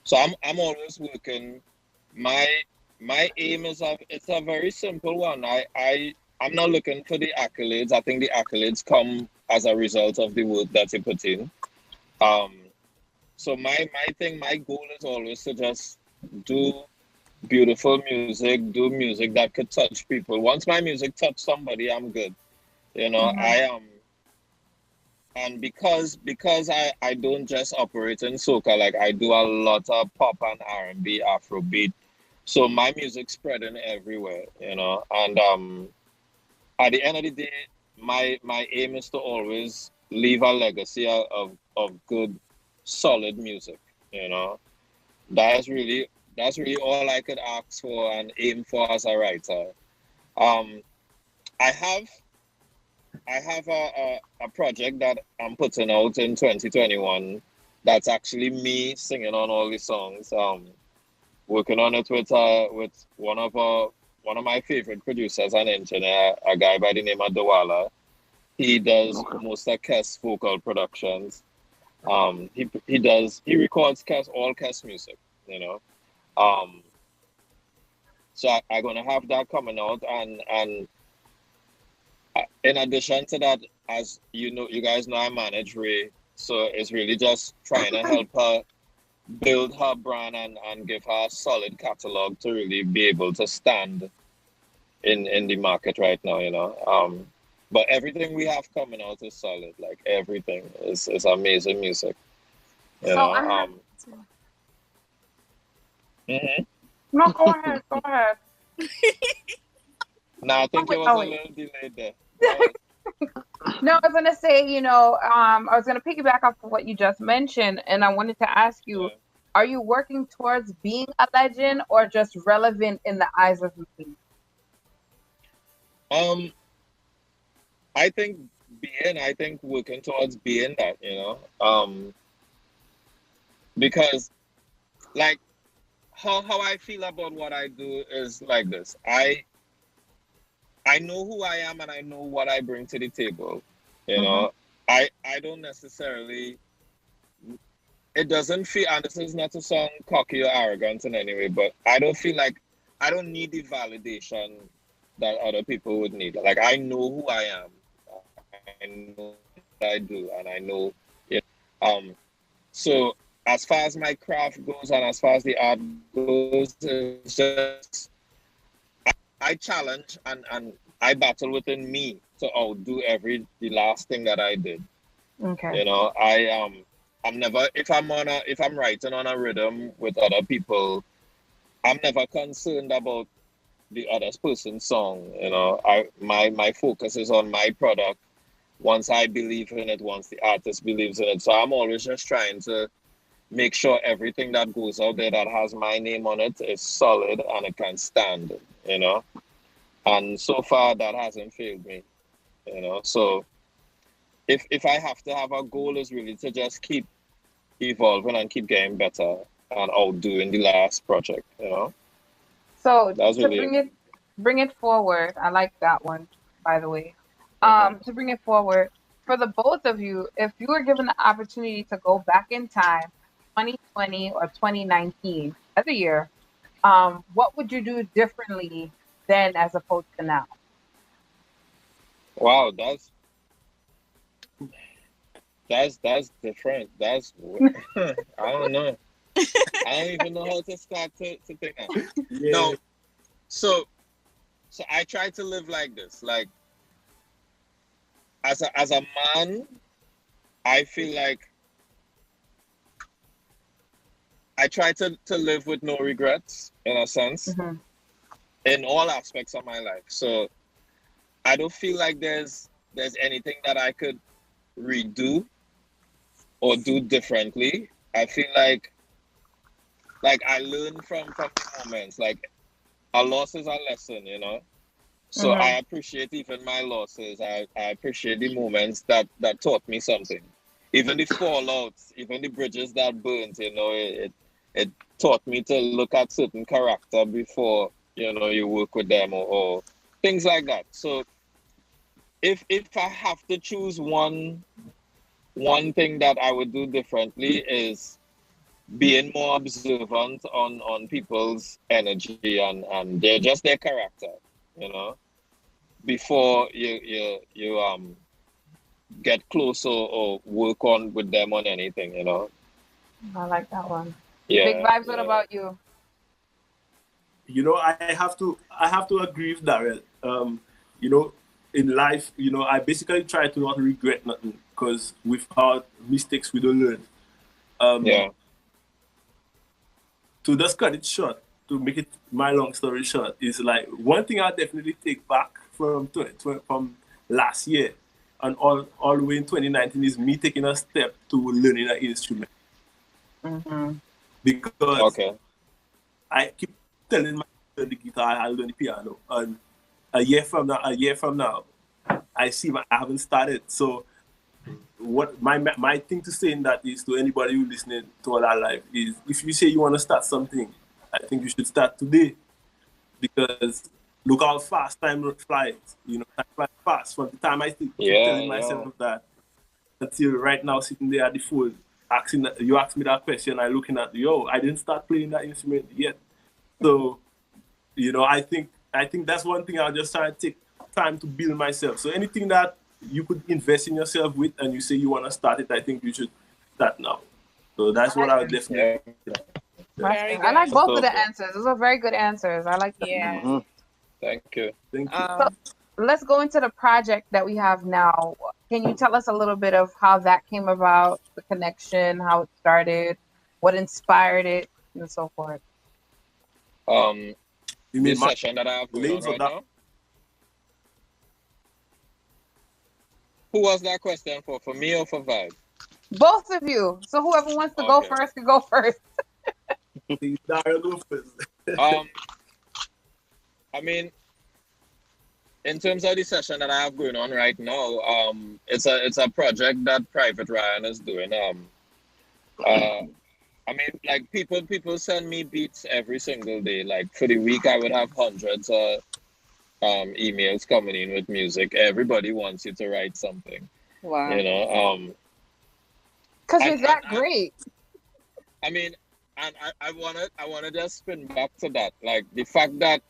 K: So I'm always working. My aim is it's a very simple one. I'm not looking for the accolades. I think the accolades come as a result of the work that you put in. So my goal is always to just do beautiful music, do music that could touch people. Once my music touch somebody, I'm good. And because I don't just operate in soca, like I do a lot of pop and R&B, Afrobeat. So my music's spreading everywhere, And at the end of the day, my aim is to always leave a legacy of good, solid music, That's really all I could ask for and aim for as a writer. I have a project that I'm putting out in 2021 that's actually me singing on all the songs. Working on it with one of my favorite producers and engineer, a guy by the name of Dawala. He does most of Kes vocal productions. He records all Kes music, So I'm gonna have that coming out, and in addition to that, as you guys know, I manage Ray, so it's really just trying to help her build her brand and give her a solid catalog to really be able to stand in the market right now, But everything we have coming out is solid. Like everything is amazing music.
G: No, go ahead.
K: No, I think it was a little delayed there.
G: No, I was gonna say, I was gonna piggyback off of what you just mentioned, and I wanted to ask you, are you working towards being a legend or just relevant in the eyes of me?
K: I think working towards being that, because like how I feel about what I do is like this. I know who I am and I know what I bring to the table. I don't necessarily, it doesn't feel, and this is not to sound cocky or arrogant in any way, but I don't feel like I don't need the validation that other people would need. Like I know who I am. I know what I do, and I know so as far as my craft goes and as far as the art goes, it's just I challenge and I battle within me to outdo the last thing that I did.
G: Okay.
K: I'm never, if I'm writing on a rhythm with other people, I'm never concerned about the other person's song. My focus is on my product once I believe in it, once the artist believes in it. So I'm always just trying to make sure everything that goes out there that has my name on it is solid and it can stand, you know. And so far that hasn't failed me, you know. So if I have to have a goal, is really to just keep evolving and keep getting better and outdoing the last project, you know.
G: So
K: That's
G: to
K: really
G: bring it forward, I like that one, by the way. To bring it forward, for the both of you, if you were given the opportunity to go back in time, 2020 or 2019, every year, what would you do differently then as opposed to now?
K: wow. That's different. I don't know. I don't even know how to start to think that.
L: Yeah.
K: No, so I try to live like this. Like as a man, I feel like I try to live with no regrets in a sense in all aspects of my life. So I don't feel like there's anything that I could redo or do differently. I feel like I learn from the moments. Like a loss is a lesson, you know. So I appreciate even my losses. I appreciate the moments that taught me something. Even the fallouts, even the bridges that burnt, you know, it taught me to look at certain character before, you know, you work with them or things like that. So if I have to choose one thing that I would do differently is being more observant on people's energy and their character, you know, before you get close or work on with them on anything, you know.
G: I like that one.
K: Yeah.
G: Big Vibes, what about you?
L: You know, I have to agree with Darrell. You know, in life, you know, I basically try to not regret nothing because without mistakes we don't learn.
K: Yeah.
L: To just cut it short, to make it my long story short, is like one thing I definitely take back from last year and all the way in 2019 is me taking a step to learning an instrument. Because I keep telling myself the guitar, I learn the piano, and a year from now, I see I haven't started. So what my thing to say in that is to anybody who listening to all our life is, if you say you want to start something, I think you should start today, because look how fast time flies. You know, time flies fast. From the time I keep telling myself that until right now, sitting there at the phone, you ask me that question, I looking at I didn't start playing that instrument yet. So, you know, I think that's one thing I'll just try to take time to build myself. So anything that you could invest in yourself with and you say you want to start it, I think you should start now. So that's what I would definitely
G: I like both of the answers. Those are very good answers. I like that.
K: Yeah. Thank you.
G: So let's go into the project that we have now. Can you tell us a little bit of how that came about, the connection, how it started, what inspired it, and so forth?
K: You mean the session that I have going on right now? Who was that question for me or for Vibe?
G: Both of you. So whoever wants to go first can go first.
K: I mean, in terms of the session that I have going on right now, it's a project that Private Ryan is doing. I mean, like people send me beats every single day. Like for the week, I would have hundreds of emails coming in with music. Everybody wants you to write something.
J: Wow.
K: You know,
G: because you're that great.
K: I mean, and I wanna just spin back to that. Like the fact that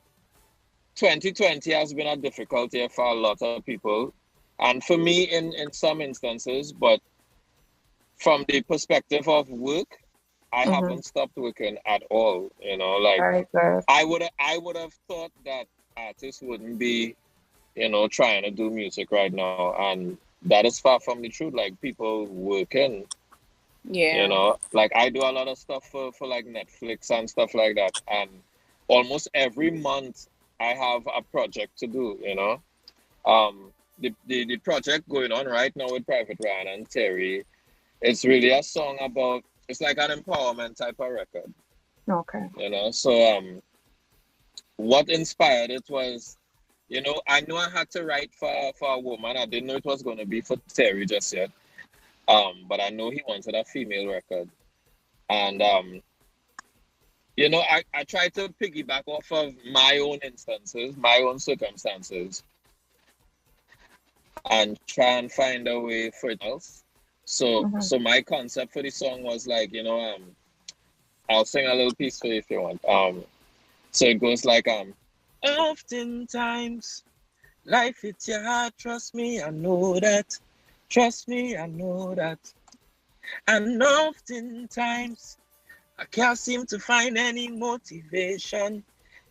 K: 2020 has been a difficult year for a lot of people, and for me in some instances, but from the perspective of work, I haven't stopped working at all. You know, like I would have thought that artists wouldn't be, you know, trying to do music right now, and that is far from the truth. Like people working.
J: Yeah.
K: You know, like I do a lot of stuff for like Netflix and stuff like that, and almost every month I have a project to do, you know. the project going on right now with Private Ryan and Terry, it's really a song about, it's like an empowerment type of record.
G: Okay.
K: You know, so what inspired it was, you know, I knew I had to write for a woman. I didn't know it was going to be for Terry just yet. But I know he wanted a female record. And you know, I tried to piggyback off of my own instances, my own circumstances, and try and find a way for it else. So so my concept for the song was like, you know, I'll sing a little piece for you if you want. So it goes like, oftentimes life hits your heart, trust me, I know that. Trust me, I know that. And oftentimes I can't seem to find any motivation.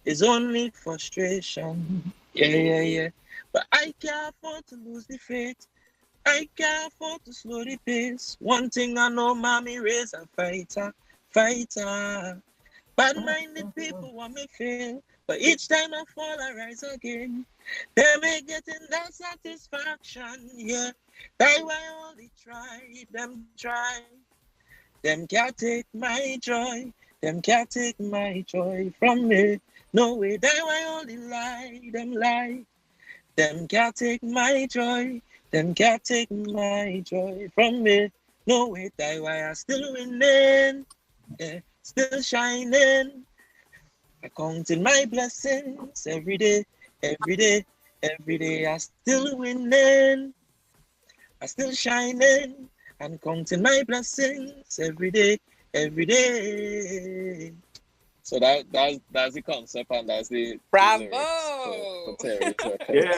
K: It's only frustration. Yeah. But I can't afford to lose the faith. I can't afford to slow the pace. One thing I know, mommy raised a fighter. Bad-minded people want me fail, but each time I fall, I rise again. Them ain't getting that satisfaction, yeah. That's why all they try. Them can't take my joy. Them can't take my joy from me. No way, that's why all they lie. Them can't take my joy. Them can't take my joy from me. No way, that's why I'm still winning. Yeah, still shining. I counting my blessings every day. I still winning. I still shining and counting my blessings every day. So that's the concept, and that's the
J: Bravo.
K: For Terry.
L: Yeah.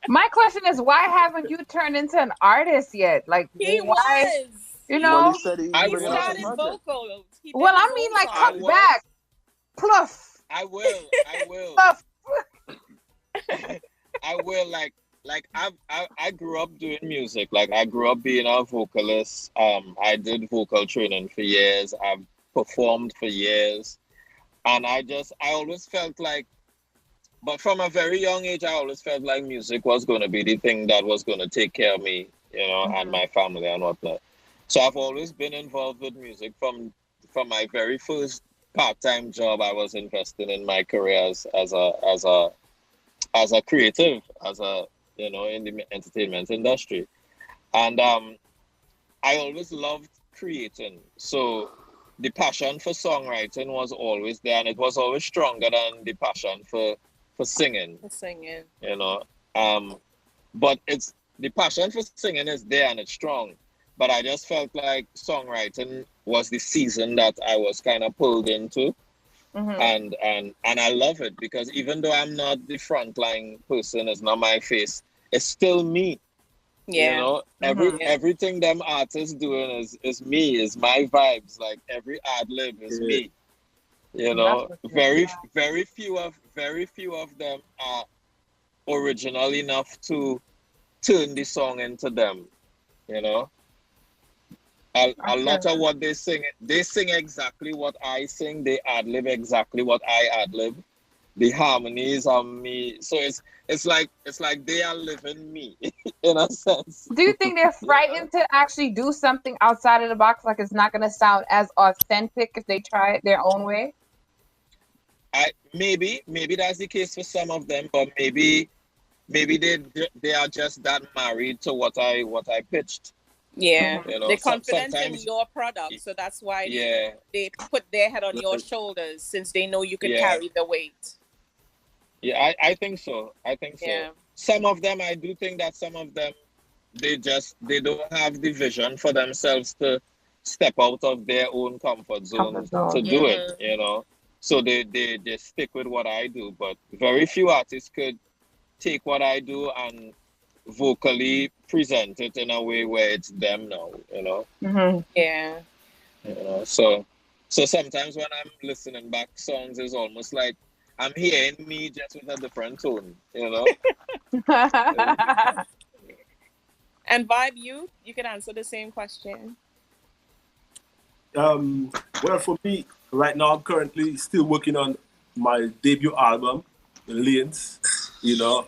G: My question is, why haven't you turned into an artist yet? Like,
J: He
G: why?
J: was.
G: You know,
H: Well, he said he
J: He
H: bringing out
J: started
H: the project.
J: vocals. He did
G: well,
J: his
G: I mean,
J: own
G: like,
J: song.
G: come back, pluff,
K: I will.
G: pluff.
K: I will. Like I grew up doing music. Like I grew up being a vocalist. I did vocal training for years. I've performed for years, and I always felt like, but from a very young age, I always felt like music was going to be the thing that was going to take care of me, you know, and my family and whatnot. So I've always been involved with music from my very first part-time job. I was investing in my career as a creative, you know, in the entertainment industry. And I always loved creating. So the passion for songwriting was always there, and it was always stronger than the passion for singing. You know. But it's the passion for singing is there and it's strong. But I just felt like songwriting was the season that I was kind of pulled into. And I love it because even though I'm not the frontline person, it's not my face, it's still me.
J: Yeah.
K: You know, everything them artists doing is me, is my vibes. Like every ad lib is me. You know, very few of them are original enough to turn the song into them. You know. A lot of what they sing exactly what I sing. They ad lib exactly what I ad lib. The harmonies are me. So it's like they are living me in a sense.
G: Do you think they're frightened to actually do something outside of the box? Like it's not going to sound as authentic if they try it their own way?
K: Maybe that's the case for some of them, but maybe they are just that married to what I pitched.
J: Yeah,
K: you know,
J: they're confident in
K: sometimes
J: your product, so that's why
K: yeah,
J: they put their head on your shoulders since they know you can carry the weight.
K: Yeah, I think so.
J: Yeah.
K: Some of them, I do think that some of them, they don't have the vision for themselves to step out of their own comfort zone to do it, you know. So they stick with what I do, but very few artists could take what I do and vocally present it in a way where it's them now, you know.
J: Yeah.
K: You know, so sometimes when I'm listening back songs, it's almost like I'm hearing me just with a different tone, you know.
J: And Vibe, you can answer the same question.
L: Well, for me, right now, I'm currently still working on my debut album, Lanes, you know.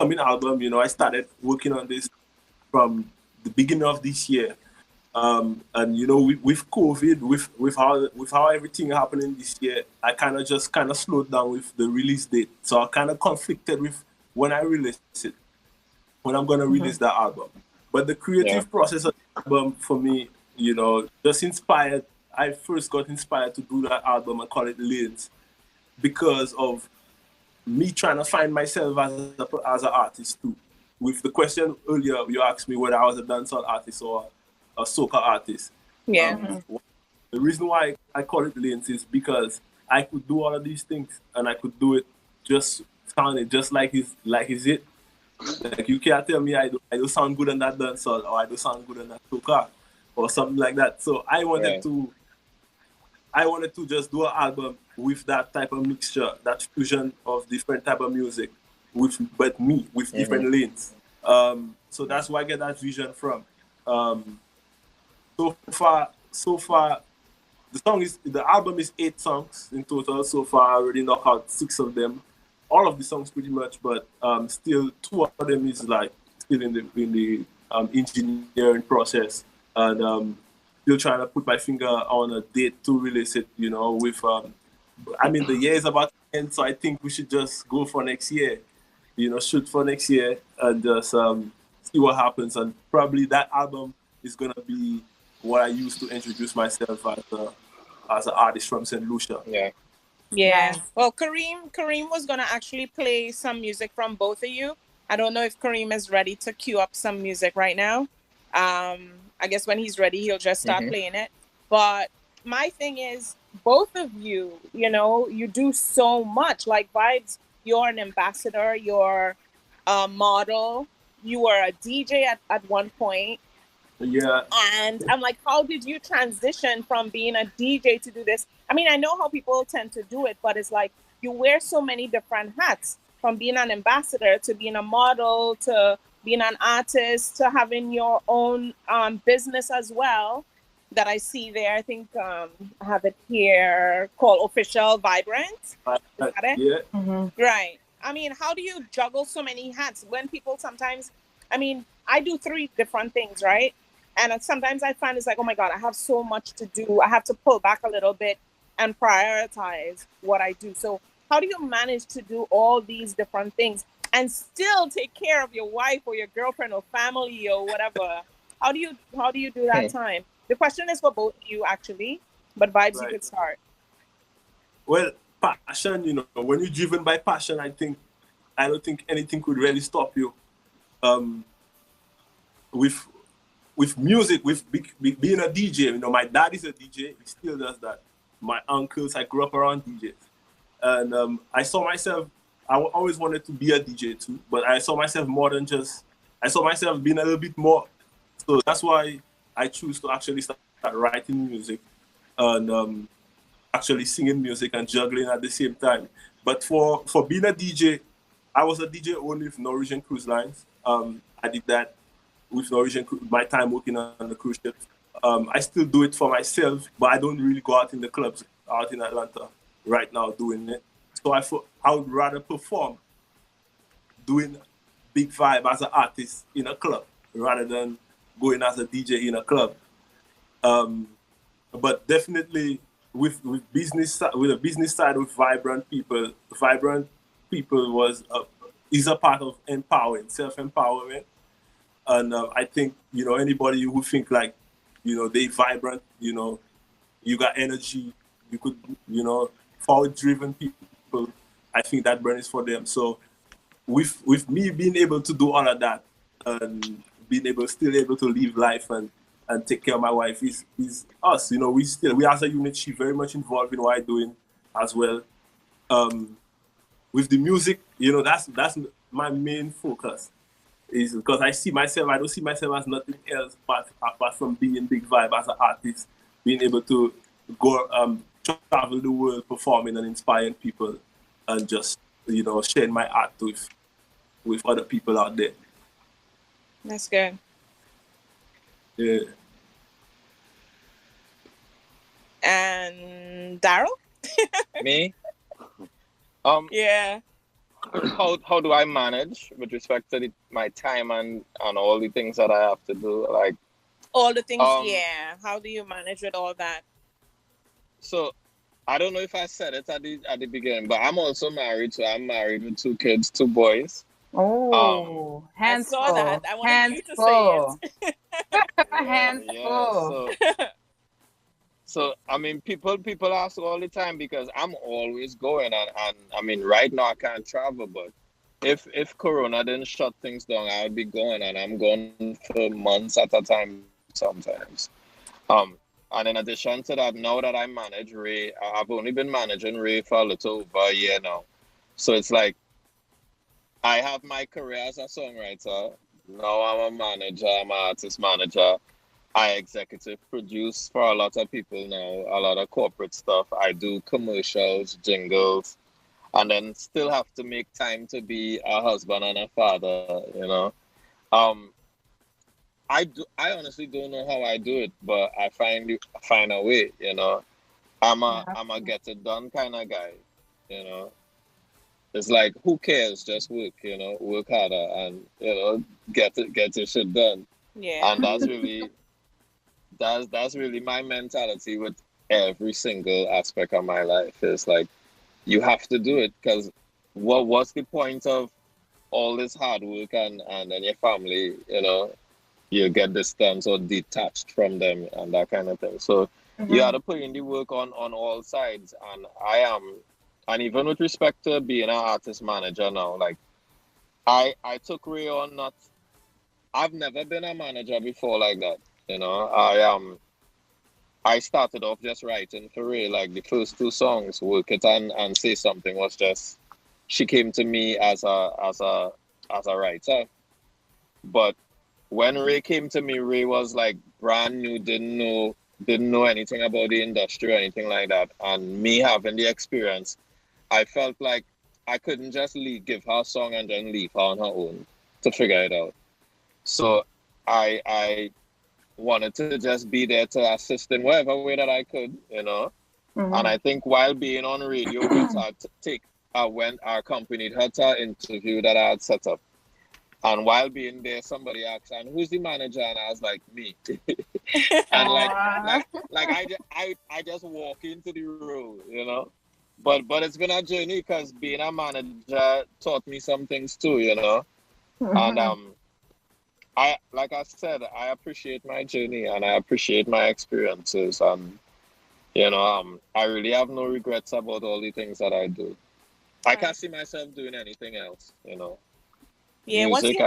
L: upcoming album. You know, I started working on this from the beginning of this year. And you know, with COVID, with how everything happening this year, I kind of slowed down with the release date. So I kind of conflicted with when I release it, when I'm gonna release that album. But the creative process of the album for me, you know, just inspired. I first got inspired to do that album and call it Lanes because of me trying to find myself as an artist too. With the question earlier, you asked me whether I was a dancehall artist or a soca artist.
J: Yeah.
L: The reason why I call it Lanes is because I could do all of these things and I could do it just sounding just like his it. Like you can't tell me I do sound good on that dancehall or I do sound good on that soca or something like that. So I wanted to just do an album with that type of mixture, that fusion of different type of music, with different lanes. So that's where I get that vision from. So far, the album is 8 songs in total. So far, I already knocked out 6 of them. All of the songs pretty much, but still 2 of them is like still in the engineering process, and still trying to put my finger on a date to release it. You know, with I mean the year is about to end, so I think we should just go for next year. You know, shoot for next year and just see what happens. And probably that album is gonna be what I use to introduce myself as an artist from St. Lucia.
J: Yeah. Well, Kareem was gonna actually play some music from both of you. I don't know if Kareem is ready to cue up some music right now. I guess when he's ready, he'll just start playing it. But my thing is, both of you, you know, you do so much. Like Vibes, you're an ambassador, you're a model, you were a DJ at one point.
L: Yeah.
J: And I'm like, how did you transition from being a DJ to do this? I mean, I know how people tend to do it, but it's like you wear so many different hats, from being an ambassador to being a model to being an artist to having your own business as well that I see there. I think I have it here called Official Vibrant. Is that it?
L: Yeah.
J: Right. I mean, how do you juggle so many hats when people sometimes, I mean, I do 3 different things, right? And sometimes I find it's like, oh my God, I have so much to do. I have to pull back a little bit and prioritize what I do. So how do you manage to do all these different things and still take care of your wife or your girlfriend or family or whatever? How do you do that time? The question is for both of you actually, but Vibes, you could start.
L: Well, passion, you know, when you're driven by passion, I don't think anything could really stop you. With music, with being a DJ, you know, my dad is a DJ. He still does that. My uncles, I grew up around DJs. And I saw myself, I always wanted to be a DJ too, but I saw myself I saw myself being a little bit more. So that's why I choose to actually start writing music and actually singing music and juggling at the same time. But for being a DJ, I was a DJ only with Norwegian Cruise Lines. I did that with Norwegian, my time working on the cruise ship. I still do it for myself, but I don't really go out in the clubs out in Atlanta right now doing it. So I would rather perform doing big vibe as an artist in a club rather than going as a DJ in a club. But definitely with the business side with Vibrant People is a part of empowering, self-empowerment. And I think, you know, anybody who think like, you know, they vibrant, you know, you got energy, you could, you know, forward-driven people, I think that brand is for them. So with me being able to do all of that and still able to live life and take care of my wife is us. You know, we as a unit, she very much involved in what I'm doing as well. With the music, you know, that's my main focus. Is because I don't see myself as nothing else apart from being Big Vibe as an artist, being able to go travel the world performing and inspiring people and just, you know, sharing my art with other people out there.
J: That's good.
L: Yeah.
J: And Daryl?
K: Me?
J: Yeah.
K: how do I manage with respect to my time and all the things that I have to do? Like
J: all the things, yeah. How do you manage with all that?
K: So I don't know if I said it at the beginning, but I'm also married. So I'm married with 2 kids, 2 boys.
G: Oh, hands full.
J: I saw that. I wanted
G: hands
J: you to
G: full.
J: say it.
G: Hands full.
K: So I mean, people ask all the time because I'm always going, and I mean, right now I can't travel, but if Corona didn't shut things down, I would be going, and I'm going for months at a time sometimes. And in addition to that, now that I manage Ray, I've only been managing Ray for a little over a year now. So it's like I have my career as a songwriter. Now I'm a manager, I'm an artist manager. I executive produce for a lot of people now, a lot of corporate stuff. I do commercials, jingles, and then still have to make time to be a husband and a father, you know. I honestly don't know how I do it, but I find a way, you know. I'm a get it done kind of guy, you know. It's like, who cares? Just work, you know, work harder and, you know, get your shit done.
J: Yeah.
K: And that's really my mentality with every single aspect of my life. It's like, you have to do it, because what's the point of all this hard work and then your family, you know, you get distance or detached from them and that kind of thing. So you have to put in the work on all sides. And I am, and even with respect to being an artist manager now, like I took Ray on, I've never been a manager before like that. You know, I started off just writing for Ray. Like the first 2 songs, Work It and Say Something, was just, she came to me as a writer. But when Ray came to me, Ray was like brand new, didn't know anything about the industry or anything like that. And me having the experience, I felt like I couldn't just give her a song and then leave her on her own to figure it out. So I wanted to just be there to assist in whatever way that I could, you know. And I think while being on radio with her, I accompanied her to an interview that I had set up. And while being there, somebody asked, "And who's the manager?" And I was like, "Me." And I just walk into the role, you know. But it's been a journey, because being a manager taught me some things too, you know. And like I said, I appreciate my journey and I appreciate my experiences, and you know, I really have no regrets about all the things that I do. I can't see myself doing anything else, you know.
J: Yeah,
K: music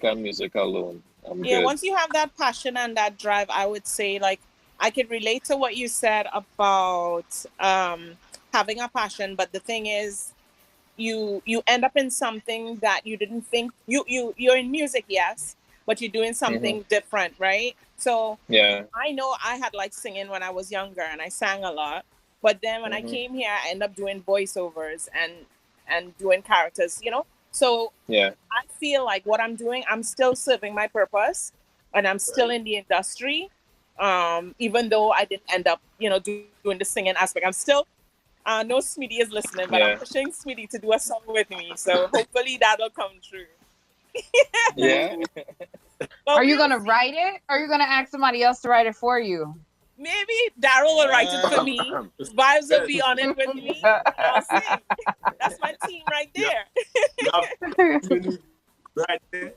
K: and music alone. I'm good.
J: Once you have that passion and that drive, I would say, like, I could relate to what you said about having a passion, but the thing is, you end up in something that you didn't think you're in music, yes, but you're doing something different, right? So
K: yeah,
J: I know I had like singing when I was younger and I sang a lot, but then when I came here, I ended up doing voiceovers and doing characters, you know. So
K: yeah,
J: I feel like what I'm doing, I'm still serving my purpose, and I'm still in the industry, even though I didn't end up, you know, doing the singing aspect. I'm still, no Smitty is listening, but I'm pushing Smitty to do a song with me. So hopefully that'll come true.
K: yeah.
G: Are you going to write it? Or are you going to ask somebody else to write it for you?
J: Maybe Daryl will write it for me. Vibes will be on it with me. I'll sing. That's my team right there.
L: Right there.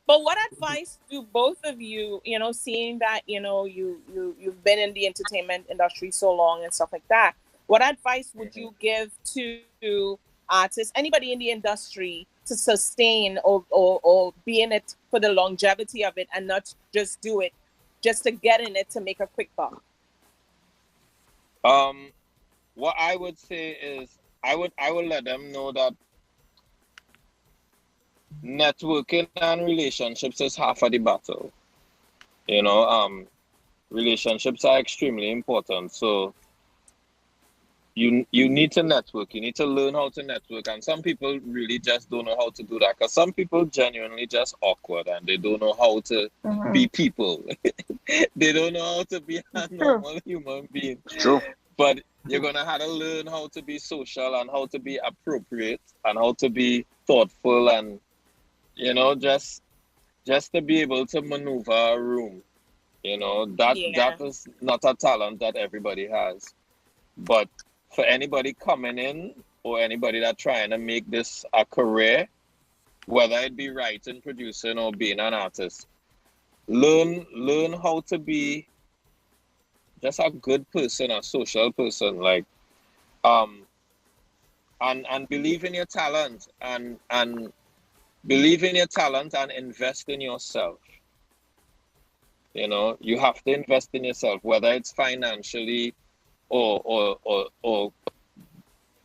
J: But what advice do both of you, you know, seeing that, you know, you've been in the entertainment industry so long and stuff like that, what advice would you give to artists, anybody in the industry, to sustain or be in it for the longevity of it and not just do it just to get in it to make a quick buck?
K: What I would say is I would let them know that networking and relationships is half of the battle. You know, relationships are extremely important. So you need to network. You need to learn how to network. And some people really just don't know how to do that, because some people genuinely just awkward and they don't know how to be people. They don't know how to be a normal human being.
H: True.
K: But You're gonna have to learn how to be social and how to be appropriate and how to be thoughtful and just to be able to maneuver a room. That is not a talent that everybody has. But for anybody coming in or anybody that trying to make this a career, whether it be writing, producing, or being an artist, learn how to be just a good person, a social person, and believe in your talent and believe in your talent and invest in yourself. You have to invest in yourself, whether it's financially or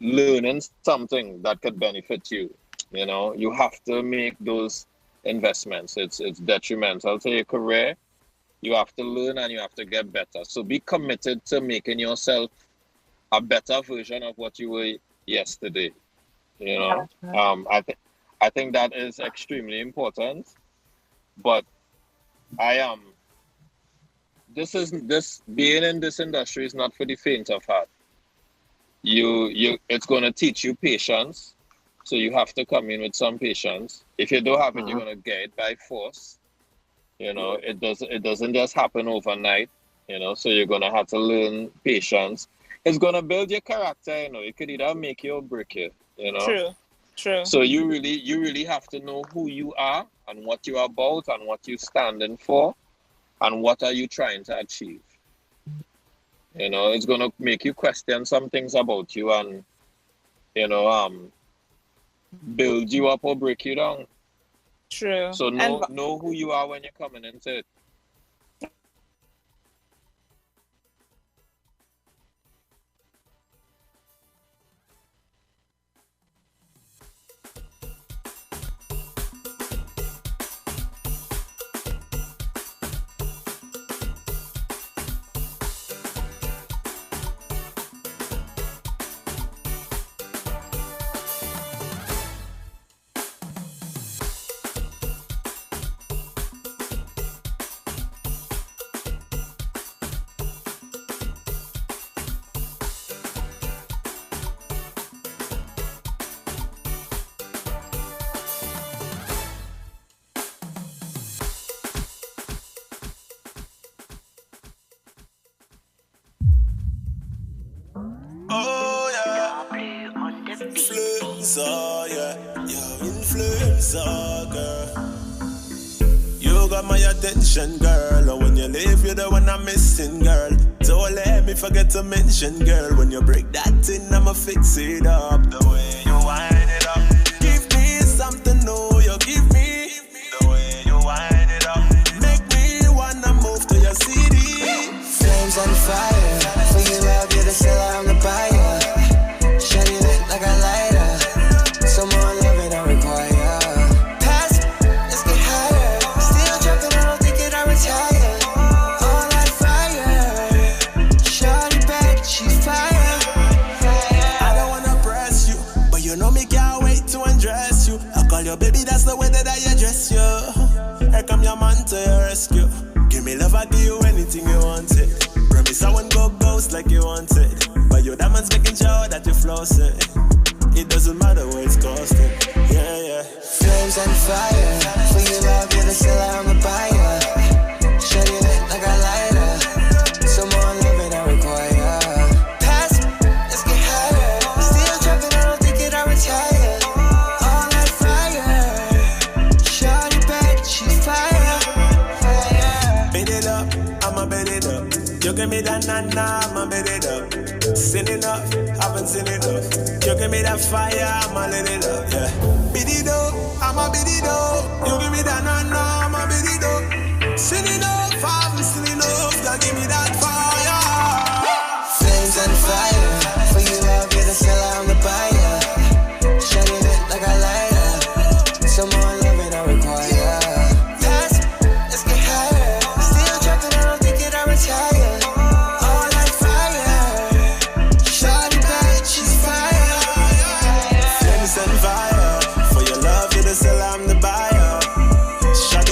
K: learning something that could benefit you. You have to make those investments. It's detrimental to your career. You have to learn and you have to get better. So be committed to making yourself a better version of what you were yesterday. I think that is extremely important. But being in this industry is not for the faint of heart. It's going to teach you patience. So you have to come in with some patience. If you don't have it, you're going to get it by force. It doesn't just happen overnight. So you're going to have to learn patience. It's going to build your character. It could either make you or break you.
J: True.
K: So you really have to know who you are and what you're about and what you're standing for and what are you trying to achieve. It's going to make you question some things about you and build you up or break you down.
J: True.
K: So know who you are when you're coming into it.
M: Influencer, yeah, yo, influencer, girl. You got my attention, girl. And when you leave, you're the one I'm missing, girl. Don't let me forget to mention, girl. When you break that thing, I'ma fix it up. The way you wind it up. Give me something new, you give me. The way you wind it up. Make me wanna move to your city.
B: Flames on fire. For you, love, you're the seller, I'm the buyer. Shiny lit like a lighter. Some more loving I require. Pass, let's get higher. Still jumping, I don't think it I retire. All that fire. Shorty bad, she's fire.
M: I don't wanna press you, but you know me can't wait to undress you. I call your baby, that's the way that I address you. Here come your man to your rescue. Give me love, I give you anything you want it. Promise I won't go ghost like you want it. But your diamonds making sure that you floss it. It doesn't matter what it's costing. Yeah, yeah.
B: Flames on fire. For you, love, you're the seller, I'm the buyer. Shiny lit like a lighter. Some more loving I require. Pass, let's get higher. Still jumping, I don't think it I retire. All that fire. Shorty bad, she's fire.
M: Bid it up, I'ma bid it up. You give me that na-na, I'ma bid it up. Seen enough, haven't seen enough. You give me that fire, I'ma let it up, yeah. Bid it up, I'ma bid it up. You give me that na-na, I'ma bid it up. Seen enough, haven't seen enough. You give me that fire.
B: Flames on fire. For you, love, you're the seller, I'm the buyer. Shiny lit like a lighter. Some more loving I require. Pass, let's get higher. Still jumping, I don't think it I retire. All that fire. Shorty bad, she's fire.
M: Flames and fire. For your love, you're the seller, I'm the buyer. Shot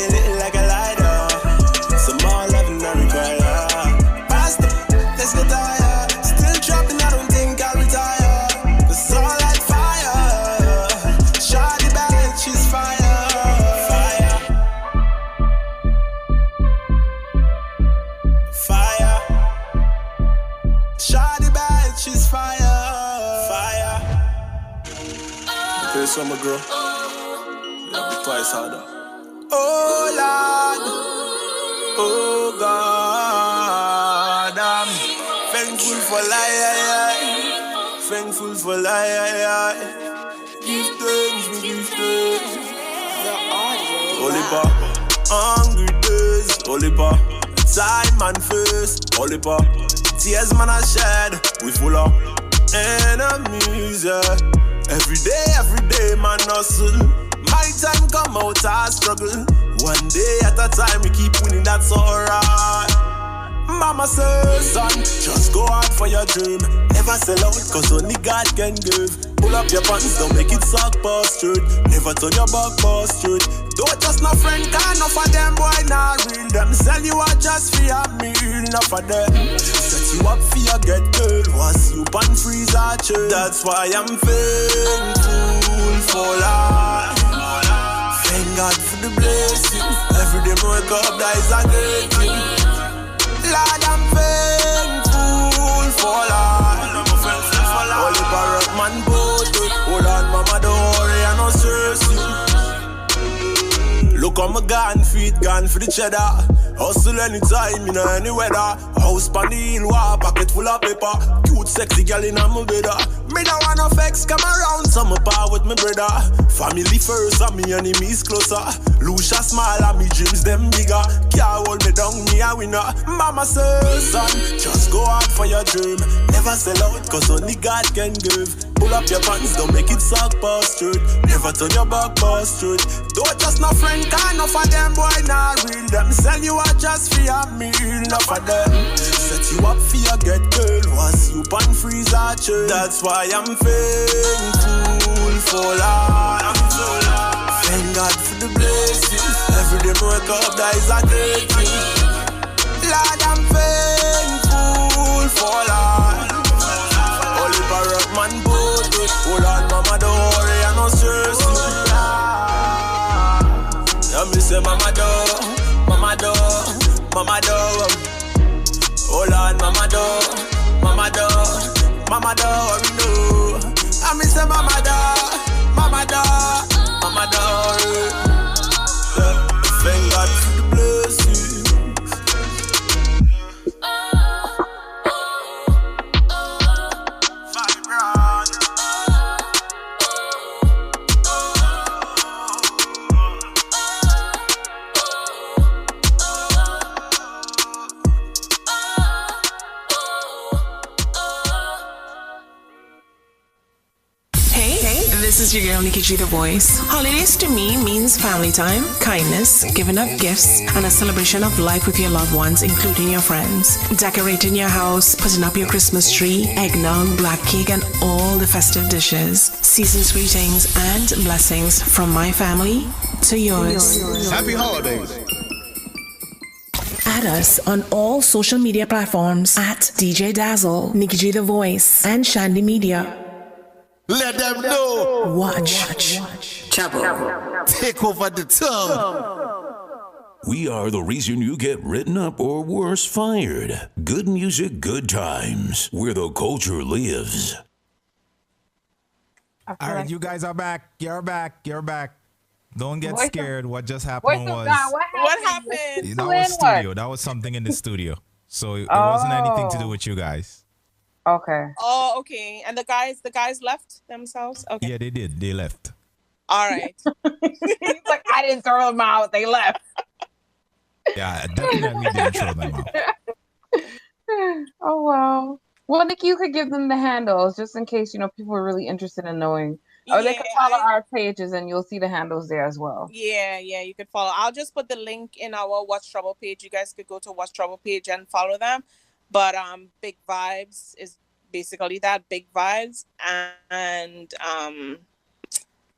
M: face from a girl. Yeah, be twice harder. Oh Lord, oh God, I'm thankful for life, thankful for life. Give thanks, we give thanks. Holy pa, hungry days, holy pa, time and face, holy pa. Tears man I shed, we full of enemies, yeah. Every day man hustle. My time come out, I struggle. One day at a time, we keep winning, that's alright. Mama says, son, just go out for your dream. Never sell out, cause only God can give. Pull up your pants, don't make it suck past straight. Never turn your back past straight. Don't just no friend, can't of them boy not real. Them sell you out just for your meal, enough of them. Set you up for your get girl, was you pan freeze at church. That's why I'm thankful for life. Thank God for the blessing. Every day I wake up, that is a great thing. Lord, I'm thankful for life. Holy Barak man boat. Hold on, mama, don't worry, I no stress you. Look on my gun feet, gone for the cheddar. Hustle anytime, in any weather. House pan the hill, pocket full of paper. Cute, sexy girl in my bed. Me don't want no vex, come around, so me par with my brother. Family first, and me enemies closer. Lucia smile, and me dreams them bigger. Can't hold me down, me a winner. Mama says, son, just go out for your dream. Never sell out, cause only God can give. Pull up your pants, don't make it suck past straight. Never turn your back past straight. Don't just no friend, can't of them boy not real. Them sell you out just for your meal, enough of them. Set you up for your get girl, was you pan freeze at church. That's why I'm thankful for life. Thank God for the blessings. Every day I wake up, that is a great thing. Lord, I'm thankful for life. Holy Barak man boat. Hold on, mama, don't worry, I no stress you. Yeah, me say mama do, mama do, mama do. Hold on, mama do, mama do, mama do, worry no. I me say mama do, mama do, mama do. Yeah, thank God for the blessings.
F: This is your girl NIKKI, the voice. Holidays to me means family time, kindness, giving up gifts, and a celebration of life with your loved ones, including your friends. Decorating your house, putting up your Christmas tree, eggnog, black cake, and all the festive dishes. Season's greetings and blessings from my family to yours.
N: Happy holidays.
F: Add us on all social media platforms at DJ Dazzle, NIKKI the Voice, and Shandy Media.
N: Let them know.
F: Watch.
D: Chubble.
N: Take over the tongue.
C: We are the reason you get written up or worse, fired. Good music, good times. Where the culture lives.
I: All right, you guys are back. You're back. Don't get scared. What just
G: Voice
I: happened
G: of
I: was...
G: God, what happened?
I: That was studio. That was something in the studio. So it wasn't anything to do with you guys.
G: Okay.
J: Oh, okay. And the guys left themselves? Okay.
I: Yeah, they did. They left.
J: All right.
G: He's like, I didn't throw them out. They left.
I: Yeah, I definitely didn't throw them out.
G: Oh, wow. Well, Nikki, you could give them the handles just in case, people are really interested in knowing. Or they can follow our pages and you'll see the handles there as well.
J: Yeah, you could follow. I'll just put the link in our Watch Trouble page. You guys could go to Watch Trouble page and follow them. But Big Vibes is basically that, Big Vibes. And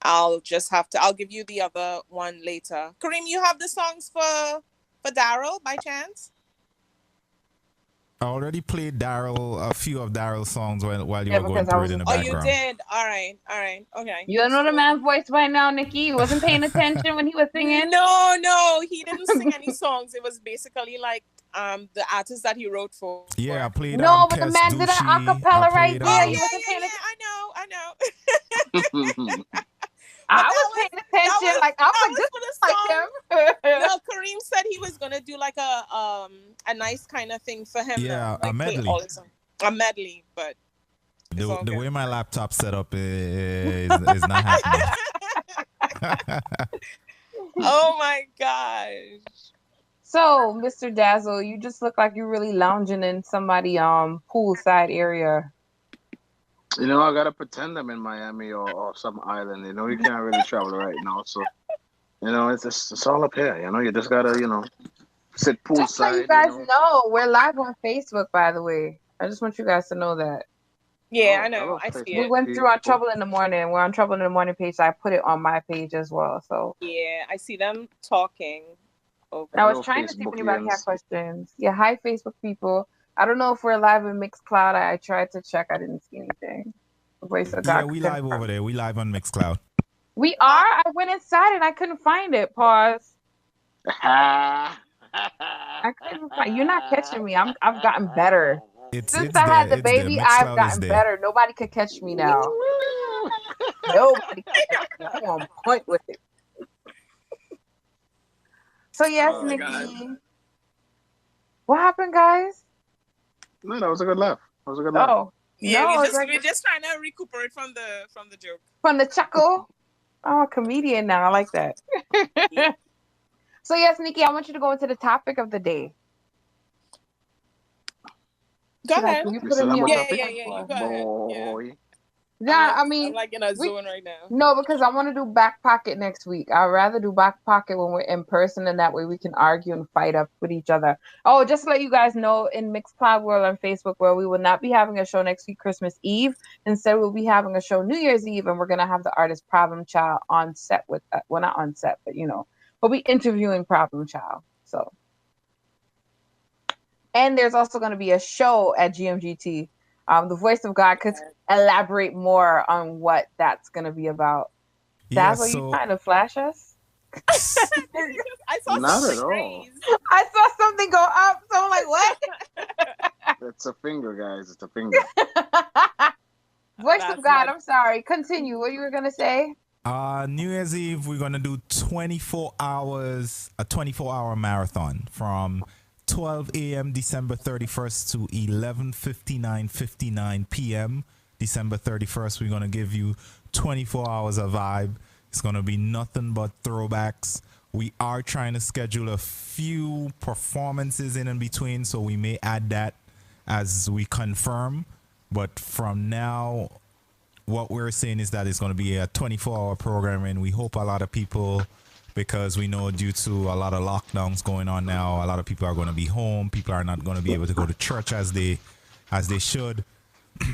J: I'll give you the other one later. Kareem, you have the songs for Daryl by chance?
I: I already played a few of Daryl's songs while you were going through it in the background.
J: Oh, you did? All right. Okay.
G: You don't know the man's voice by now, Nikki. You wasn't paying attention when he was singing?
J: No, he didn't sing any songs. It was basically like the artist that he wrote for.
I: Yeah, I played
G: No, but the man did an acapella right there. You wasn't paying attention.
J: I know.
G: I was paying attention. Like I'm a good like him.
J: No, Kareem said he was gonna do like a nice kind of thing for him.
I: Yeah,
J: like
I: a medley.
J: A medley, but
I: the way my laptop set up is not happening.
J: Oh my gosh.
G: So, Mr. Dazzle, you just look like you're really lounging in somebody poolside area.
H: You know, I gotta pretend I'm in Miami or some island. You know, you can't really travel right now, so you know, it's all up here. You know, you just gotta sit poolside.
G: Just so you guys know, we're live on Facebook, by the way. I just want you guys to know that.
J: Yeah, I know. I see it.
G: We went through on Trouble in the Morning. We're on Trouble in the Morning page. So I put it on my page as well. So
J: yeah, I see them talking. Over.
G: I was trying to see if anybody had questions. Yeah, hi Facebook people. I don't know if we're live in Mixcloud. I tried to check. I didn't see anything. Voice of God.
I: Yeah, we live over there. We live on Mixcloud.
G: We are. I went inside and I couldn't find it. Pause. I couldn't find. You're not catching me. I've gotten better. Since I had the baby, I've gotten better. Nobody could catch me now. Nobody can catch me. I'm on point with it. So yes, Nikki. What happened, guys?
H: No, that was a good laugh.
G: Oh,
J: yeah,
G: no,
J: we're just trying to recuperate from the joke.
G: From the chuckle. Oh, a comedian now. I like that. So yes, Nikki, I want you to go into the topic of the day.
J: Go ahead.
G: You put me on
J: yeah. You go ahead.
G: Yeah, I mean,
J: I'm like in a zone right now.
G: No, because I want to do back pocket next week. I'd rather do back pocket when we're in person, and that way we can argue and fight up with each other. Oh, just to let you guys know, in Mixcloud World on Facebook, where we will not be having a show next week, Christmas Eve. Instead, we'll be having a show New Year's Eve, and we're gonna have the artist Problem Child on set with us. Well, not on set, but we'll be interviewing Problem Child. So, and there's also going to be a show at GMGT. The Voice of God could elaborate more on what that's going to be about.
I: Yeah,
G: Dazzle, you trying to flash us?
J: I saw
H: Not at all.
G: I saw something go up, so I'm like, what?
H: It's a finger, guys. It's a finger.
G: Voice of God, I'm sorry. Continue. What you were going to say?
I: New Year's Eve, we're going to do 24 hours, a 24-hour marathon from 12 a.m. December 31st to 11:59 p.m. December 31st. We're going to give you 24 hours of vibe. It's going to be nothing but throwbacks. We are trying to schedule a few performances in between, so we may add that as we confirm. But from now, what we're saying is that it's going to be a 24-hour program, and we hope a lot of people, because we know due to a lot of lockdowns going on now, a lot of people are going to be home. People are not going to be able to go to church as they should.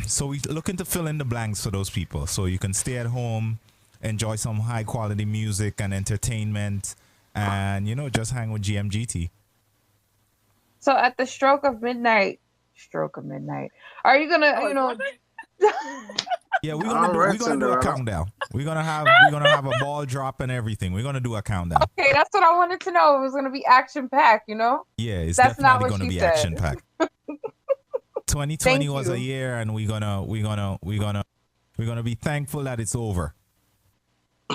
I: So we're looking to fill in the blanks for those people. So you can stay at home, enjoy some high quality music and entertainment, and just hang with GMGT.
G: So at the stroke of midnight, are you gonna
I: Yeah, we're gonna do a countdown. We're gonna have a ball drop and everything. We're gonna do a countdown.
G: Okay, that's what I wanted to know. It was gonna be action packed,
I: Yeah, it's
G: that's
I: definitely gonna be action packed. 2020 was a year, and we're gonna be thankful that it's over.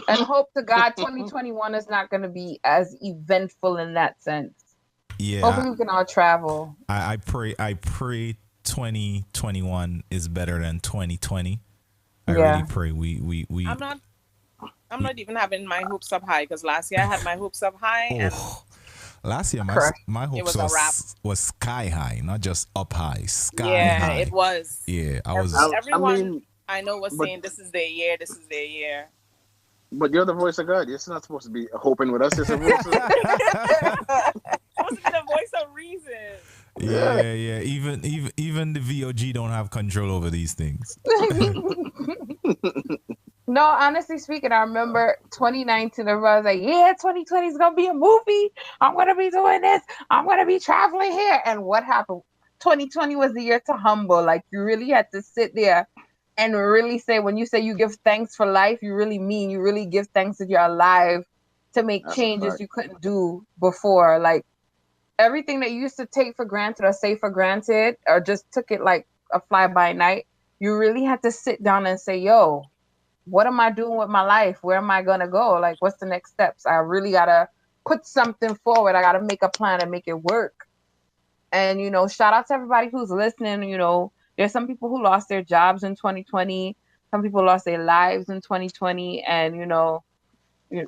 G: And hope to God 2021 is not gonna be as eventful in that sense.
I: Yeah.
G: Hopefully we can all travel.
I: I pray 2021 is better than 2020. I really pray we
J: I'm not even having my hopes up high, because last year I had my hopes up high. And
I: last year my hopes was sky high, not just up high. Sky high.
J: Yeah, it was.
I: Yeah,
J: Everyone I know was saying this is their year.
H: But you're the voice of God. You're not supposed to be hoping with us. You're supposed to
J: be the voice of reason.
I: Yeah. Even the VOG don't have control over these things.
G: No, honestly speaking, I remember 2019. Everybody was like, "Yeah, 2020 is gonna be a movie. I'm gonna be doing this. I'm gonna be traveling here." And what happened? 2020 was the year to humble. Like, you really had to sit there and really say, when you say you give thanks for life, you really give thanks that you're alive to make changes you couldn't do before. Like, everything that you used to take for granted or say for granted, or just took it like a fly by night, you really had to sit down and say, yo, what am I doing with my life? Where am I gonna go? Like, what's the next steps? I really gotta put something forward. I gotta make a plan and make it work. And shout out to everybody who's listening. There's some people who lost their jobs in 2020. Some people lost their lives in 2020, and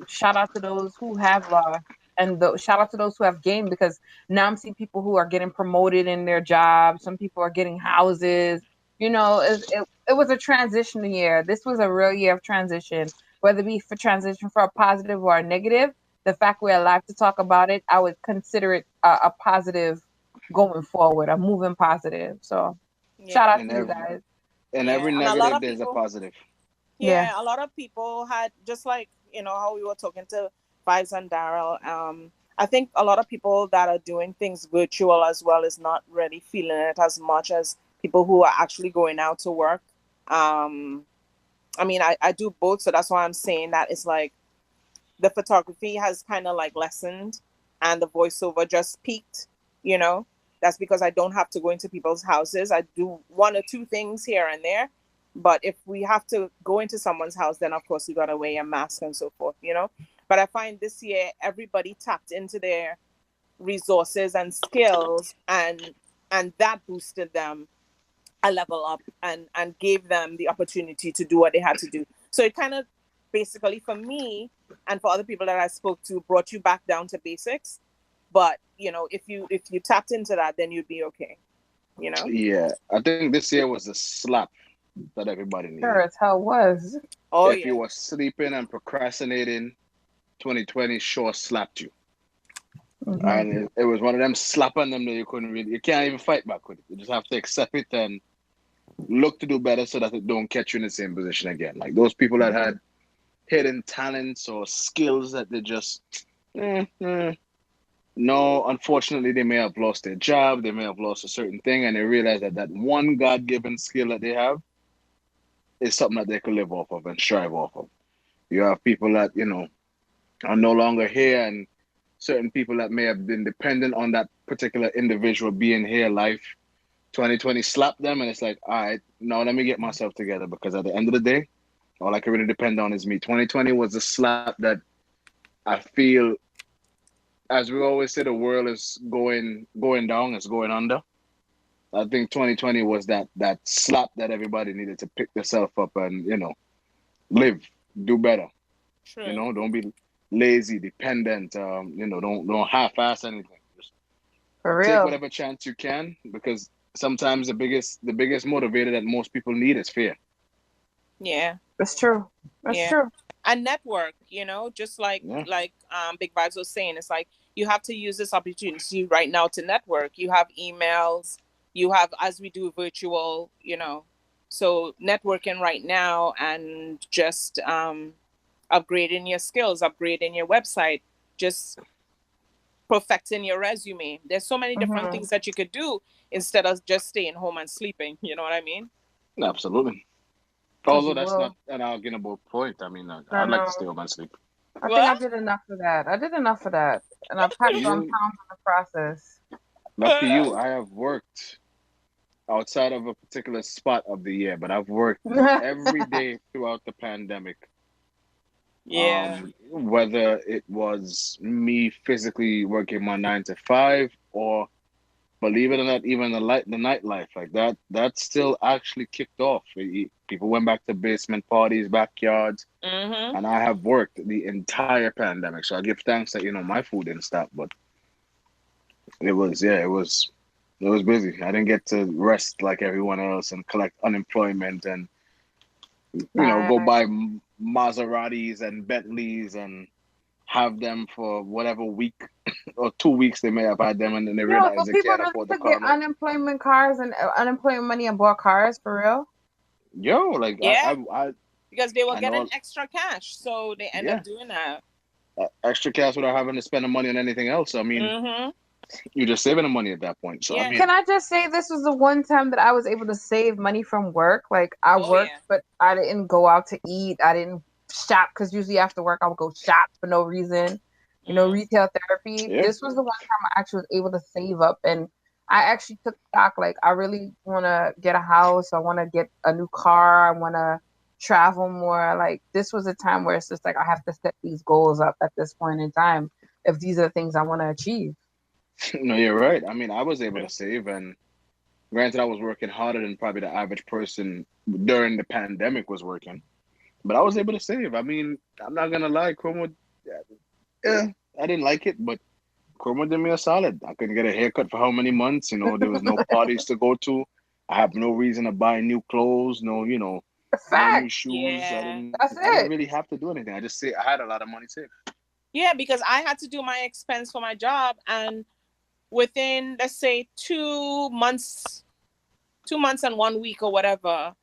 G: shout out to those who have lost, and shout out to those who have gained, because now I'm seeing people who are getting promoted in their jobs. Some people are getting houses. It was a transition year. This was a real year of transition, whether it be for transition for a positive or a negative. The fact we're alive to talk about it, I would consider it a positive going forward, a moving positive. So shout out to you guys.
H: In every
J: And a lot
H: negative,
J: of
H: there's a
J: people,
H: positive.
J: yeah, a lot of people had, just like how we were talking to Vibes and Daryl. I think a lot of people that are doing things virtual as well is not really feeling it as much as people who are actually going out to work. I mean, I do both, so that's why I'm saying that it's like the photography has kind of like lessened and the voiceover just peaked. That's because I don't have to go into people's houses. I do one or two things here and there. But if we have to go into someone's house, then of course we gotta wear a mask and so forth, But I find this year everybody tapped into their resources and skills, and that boosted them a level up and gave them the opportunity to do what they had to do. So it kind of basically, for me and for other people that I spoke to, brought you back down to basics. But if you tapped into that, then you'd be okay.
H: Yeah, I think this year was a slap that everybody needed.
G: Sure, it's how it was.
J: Oh,
H: if you were sleeping and procrastinating, 2020 sure slapped you.
G: Mm-hmm.
H: And it was one of them slapping them that you can't even fight back with it. You just have to accept it and look to do better so that it don't catch you in the same position again. Like those people that had hidden talents or skills that they just no, unfortunately, they may have lost their job, they may have lost a certain thing, and they realize that one God-given skill that they have is something that they can live off of and strive off of. You have people that, are no longer here, and certain people that may have been dependent on that particular individual being here life. 2020 slapped them, and it's like, all right, now let me get myself together, because at the end of the day, all I can really depend on is me. 2020 was a slap that I feel, as we always say, the world is going down, it's going under. I think 2020 was that slap that everybody needed to pick themselves up and, live, do better.
J: True.
H: Don't be lazy, dependent, don't half-ass anything. Just
G: For real.
H: take whatever chance you can, because sometimes the biggest motivator that most people need is fear.
J: Yeah.
G: That's true. That's true.
J: And network, just like Big Vibes was saying, it's like you have to use this opportunity right now to network. You have emails, you have, as we do, virtual, so networking right now and just upgrading your skills, upgrading your website, just perfecting your resume. There's so many different things that you could do instead of just staying home and sleeping. You know what I mean?
H: Absolutely. Although that's not an arguable point. I mean, I'd like to stay home and sleep.
G: I think I did enough of that. And I packed on pounds in the process.
H: Lucky you, I have worked outside of a particular spot of the year, but I've worked every day throughout the pandemic.
J: Yeah.
H: Whether it was me physically working my 9 to 5, or believe it or not, even the nightlife like that still actually kicked off. People went back to basement parties, backyards, and I have worked the entire pandemic. So I give thanks that my food didn't stop, but it was busy. I didn't get to rest like everyone else and collect unemployment and go buy Maseratis and Bentleys and have them for whatever week or 2 weeks they may have had them, and then they realize they can't afford the car.
G: Get unemployment cars and unemployment money and bought cars for real.
H: Yo, like I
J: because they were getting extra cash, so they end up doing that.
H: Extra cash without having to spend the money on anything else. I mean, you're just saving the money at that point. So I mean,
G: can I just say this was the one time that I was able to save money from work? Like I worked, but I didn't go out to eat. I didn't shop, because usually after work I would go shop for no reason. Retail therapy. Yeah. This was the one time I actually was able to save up, and I actually took stock. Like I really want to get a house. I want to get a new car. I want to travel more. Like this was a time where it's just like I have to set these goals up at this point in time if these are the things I want to achieve.
H: No, you're right. I mean, I was able to save, and granted, I was working harder than probably the average person during the pandemic was working, but I was able to save. I mean, I'm not gonna lie, Chroma, yeah, I didn't like it, but Chroma did me a solid. I couldn't get a haircut for how many months? You know, there was no parties to go to. I have no reason to buy new clothes, no, no new shoes.
J: Yeah.
H: I didn't really have to do anything. I just say I had a lot of money saved.
J: Yeah, because I had to do my expense for my job, and within, let's say, 2 months and 1 week or whatever,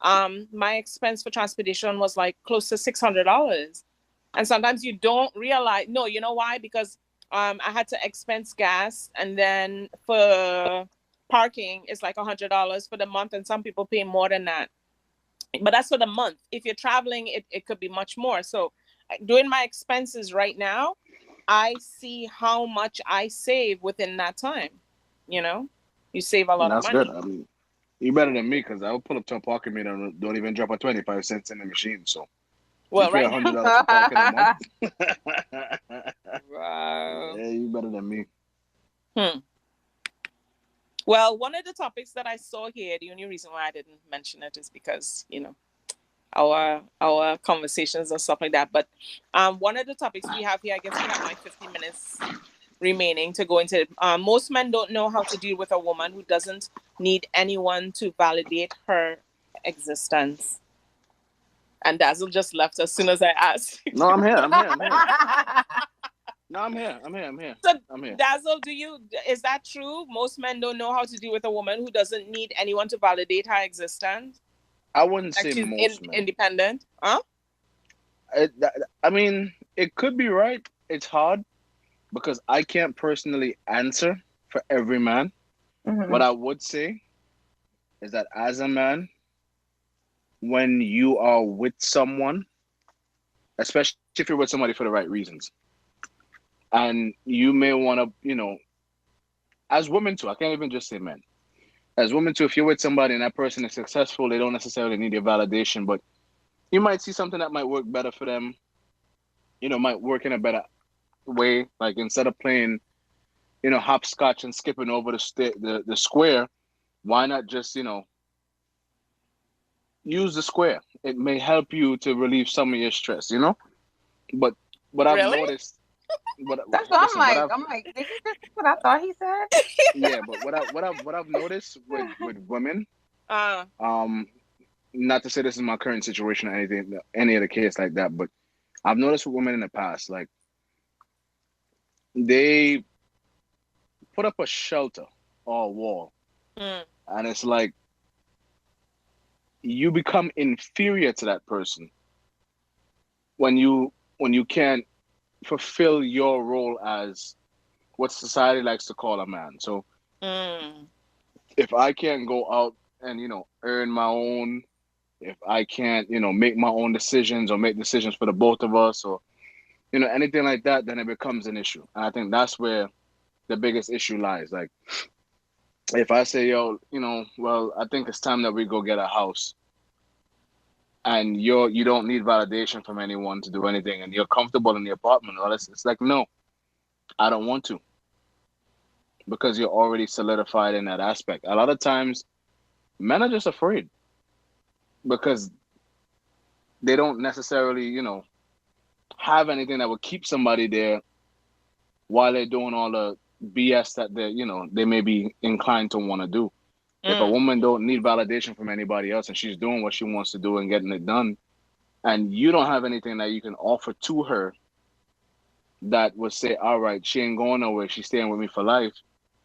J: my expense for transportation was like close to $600. And sometimes you don't realize. No, you know why? Because I had to expense gas, and then for parking, it's like $100 for the month, and some people pay more than that. But that's for the month. If you're traveling, it could be much more. So doing my expenses right now, I see how much I save within that time. You know, you save a lot of money.
H: That's good. I mean, you're better than me because I will pull up to a parking meter and don't even drop a 25 cents in the machine. So,
J: well,
H: you pay
J: right
H: $100 for parking a month.
J: Wow.
H: Yeah, you better than me.
J: Well, one of the topics that I saw here, the only reason why I didn't mention it is because, you know, our conversations and stuff like that. But one of the topics we have here, I guess we have like 15 minutes remaining to go into it. Most men don't know how to deal with a woman who doesn't need anyone to validate her existence. And Dazzle just left as soon as I asked.
H: No, I'm here. No, I'm here.
J: So,
H: I'm here.
J: Dazzle, is that true? Most men don't know how to deal with a woman who doesn't need anyone to validate her existence?
H: I wouldn't
J: Like
H: say
J: she's
H: most men.
J: independent. Huh?
H: I mean, it could be right. It's hard because I can't personally answer for every man.
G: Mhm.
H: What I would say is that as a man, when you are with someone, especially if you're with somebody for the right reasons, and you may want to, you know, as women too, I can't even just say men. As women too, if you're with somebody and that person is successful, they don't necessarily need your validation, but you might see something that might work better for them, you know, might work in a better way. Like instead of playing, you know, hopscotch and skipping over the square, why not just, you know, use the square? It may help you to relieve some of your stress, you know? But what I've noticed,
G: That's what I'm like. I'm like, did he just what I thought he said?
H: Yeah, but what I've noticed with women, not to say this is my current situation or anything, any other case like that, but I've noticed with women in the past, like they put up a shelter or a wall, and it's like you become inferior to that person when you can't fulfill your role as what society likes to call a man. So if I can't go out and, you know, earn my own, if I can't, you know, make my own decisions or make decisions for the both of us, or, you know, anything like that, then it becomes an issue. And I think that's where the biggest issue lies. Like, if I say, yo, you know, well, I think it's time that we go get a house, and you don't need validation from anyone to do anything, and you're comfortable in the apartment, well, it's like, no, I don't want to, because you're already solidified in that aspect. A lot of times, men are just afraid because they don't necessarily, you know, have anything that would keep somebody there while they're doing all the BS that they, you know, they may be inclined to want to do. If a woman don't need validation from anybody else and she's doing what she wants to do and getting it done, and you don't have anything that you can offer to her that would say, all right, she ain't going nowhere, she's staying with me for life.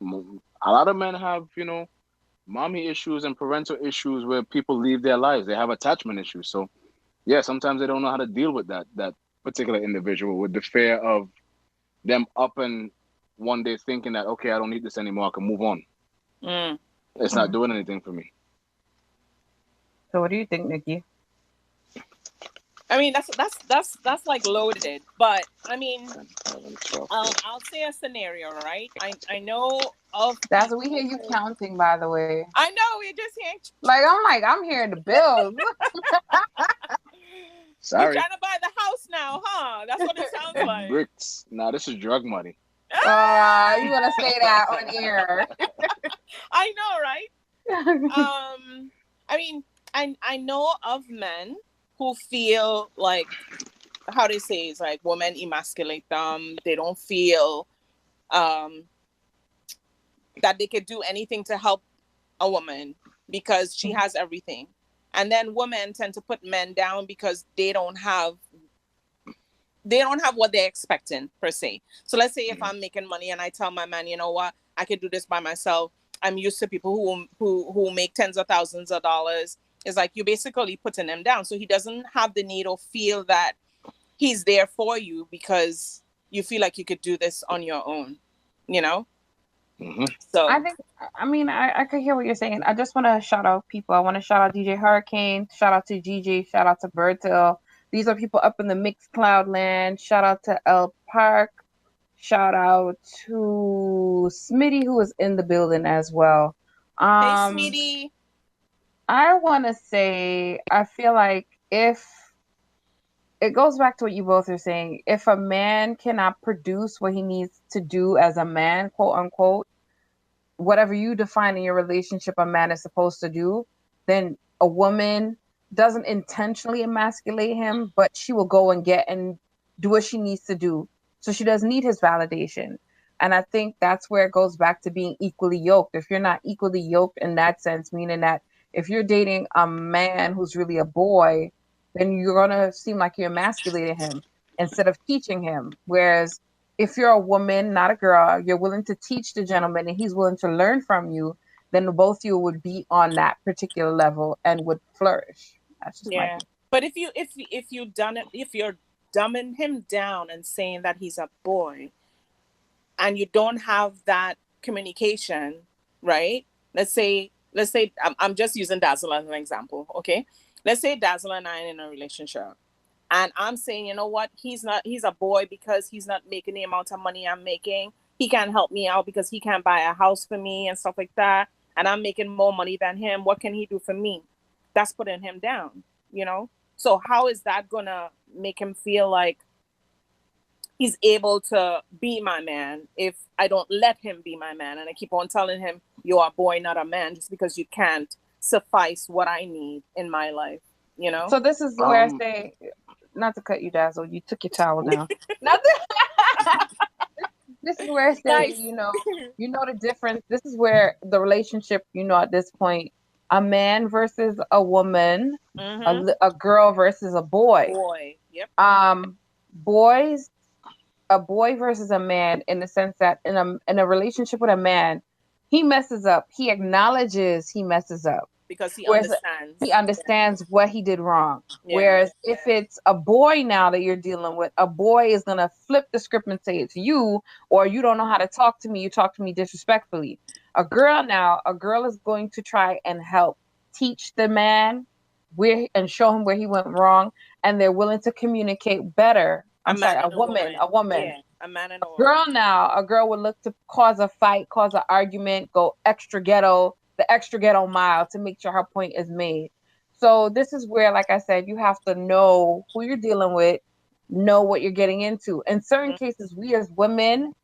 H: A lot of men have, you know, mommy issues and parental issues where people leave their lives. They have attachment issues. So yeah, sometimes they don't know how to deal with that particular individual, with the fear of them up and one day thinking that, okay, I don't need this anymore, I can move on. It's not doing anything for me.
G: So what do you think, Nikki?
J: I mean, that's like loaded, but I mean, I'll say a scenario, right? I know of.
G: That's we hear you counting, by the way.
J: I know we're just here.
G: I'm here to build.
J: You're
H: Sorry.
J: trying to buy the house now, huh? That's what it sounds like.
H: Bricks. Nah, this is drug money.
G: You want to say that on air?
J: I know, right? I mean, I know of men who feel like, how they say, it's like women emasculate them. They don't feel that they could do anything to help a woman because she has everything. And then women tend to put men down because they don't have what they're expecting per se. So let's say if I'm making money and I tell my man, you know what, I could do this by myself. I'm used to people who make tens of thousands of dollars. It's like you're basically putting him down. So he doesn't have the need or feel that he's there for you because you feel like you could do this on your own, you know? So
G: I could hear what you're saying. I just want to shout out people. I want to shout out DJ Hurricane, shout out to GJ, shout out to Bertil. These are people up in the mixed cloud land. Shout out to El Park. Shout out to Smitty, who is in the building as well.
J: Hey, Smitty.
G: I want to say, I feel like if it goes back to what you both are saying, if a man cannot produce what he needs to do as a man, quote unquote, whatever you define in your relationship a man is supposed to do, then a woman doesn't intentionally emasculate him, but she will go and get and do what she needs to do. So she doesn't need his validation. And I think that's where it goes back to being equally yoked. If you're not equally yoked in that sense, meaning that if you're dating a man who's really a boy, then you're going to seem like you're emasculating him instead of teaching him. Whereas if you're a woman, not a girl, you're willing to teach the gentleman and he's willing to learn from you, then both of you would be on that particular level and would flourish. That's just my thing.
J: But if you're dumbing him down and saying that he's a boy and you don't have that communication, right? Let's say I'm just using Dazzle as an example, okay? Let's say Dazzle and I are in a relationship and I'm saying, you know what, he's a boy because he's not making the amount of money I'm making. He can't help me out because he can't buy a house for me and stuff like that. And I'm making more money than him. What can he do for me? That's putting him down, you know? So how is that gonna make him feel like he's able to be my man if I don't let him be my man and I keep on telling him you're a boy, not a man, just because you can't suffice what I need in my life, you know?
G: So this is where I say, not to cut you, Dazzle, you took your towel down. This is where I say,
J: Nice.
G: you know the difference. This is where the relationship, at this point, a man versus a woman, a girl versus a boy.
J: Yep.
G: A boy versus a man, in the sense that in a relationship with a man, he messes up. He acknowledges he messes up
J: because he
G: understands. He understands what he did wrong.
J: Yeah.
G: Whereas if it's a boy now that you're dealing with, a boy is gonna flip the script and say it's you, or you don't know how to talk to me. You talk to me disrespectfully. A girl is going to try and help teach the man and show him where he went wrong, and they're willing to communicate better. A woman.
J: Yeah, a man and a
G: woman. A girl would look to cause a fight, cause an argument, go the extra ghetto mile to make sure her point is made. So this is where, like I said, you have to know who you're dealing with, know what you're getting into. In certain cases, we as women,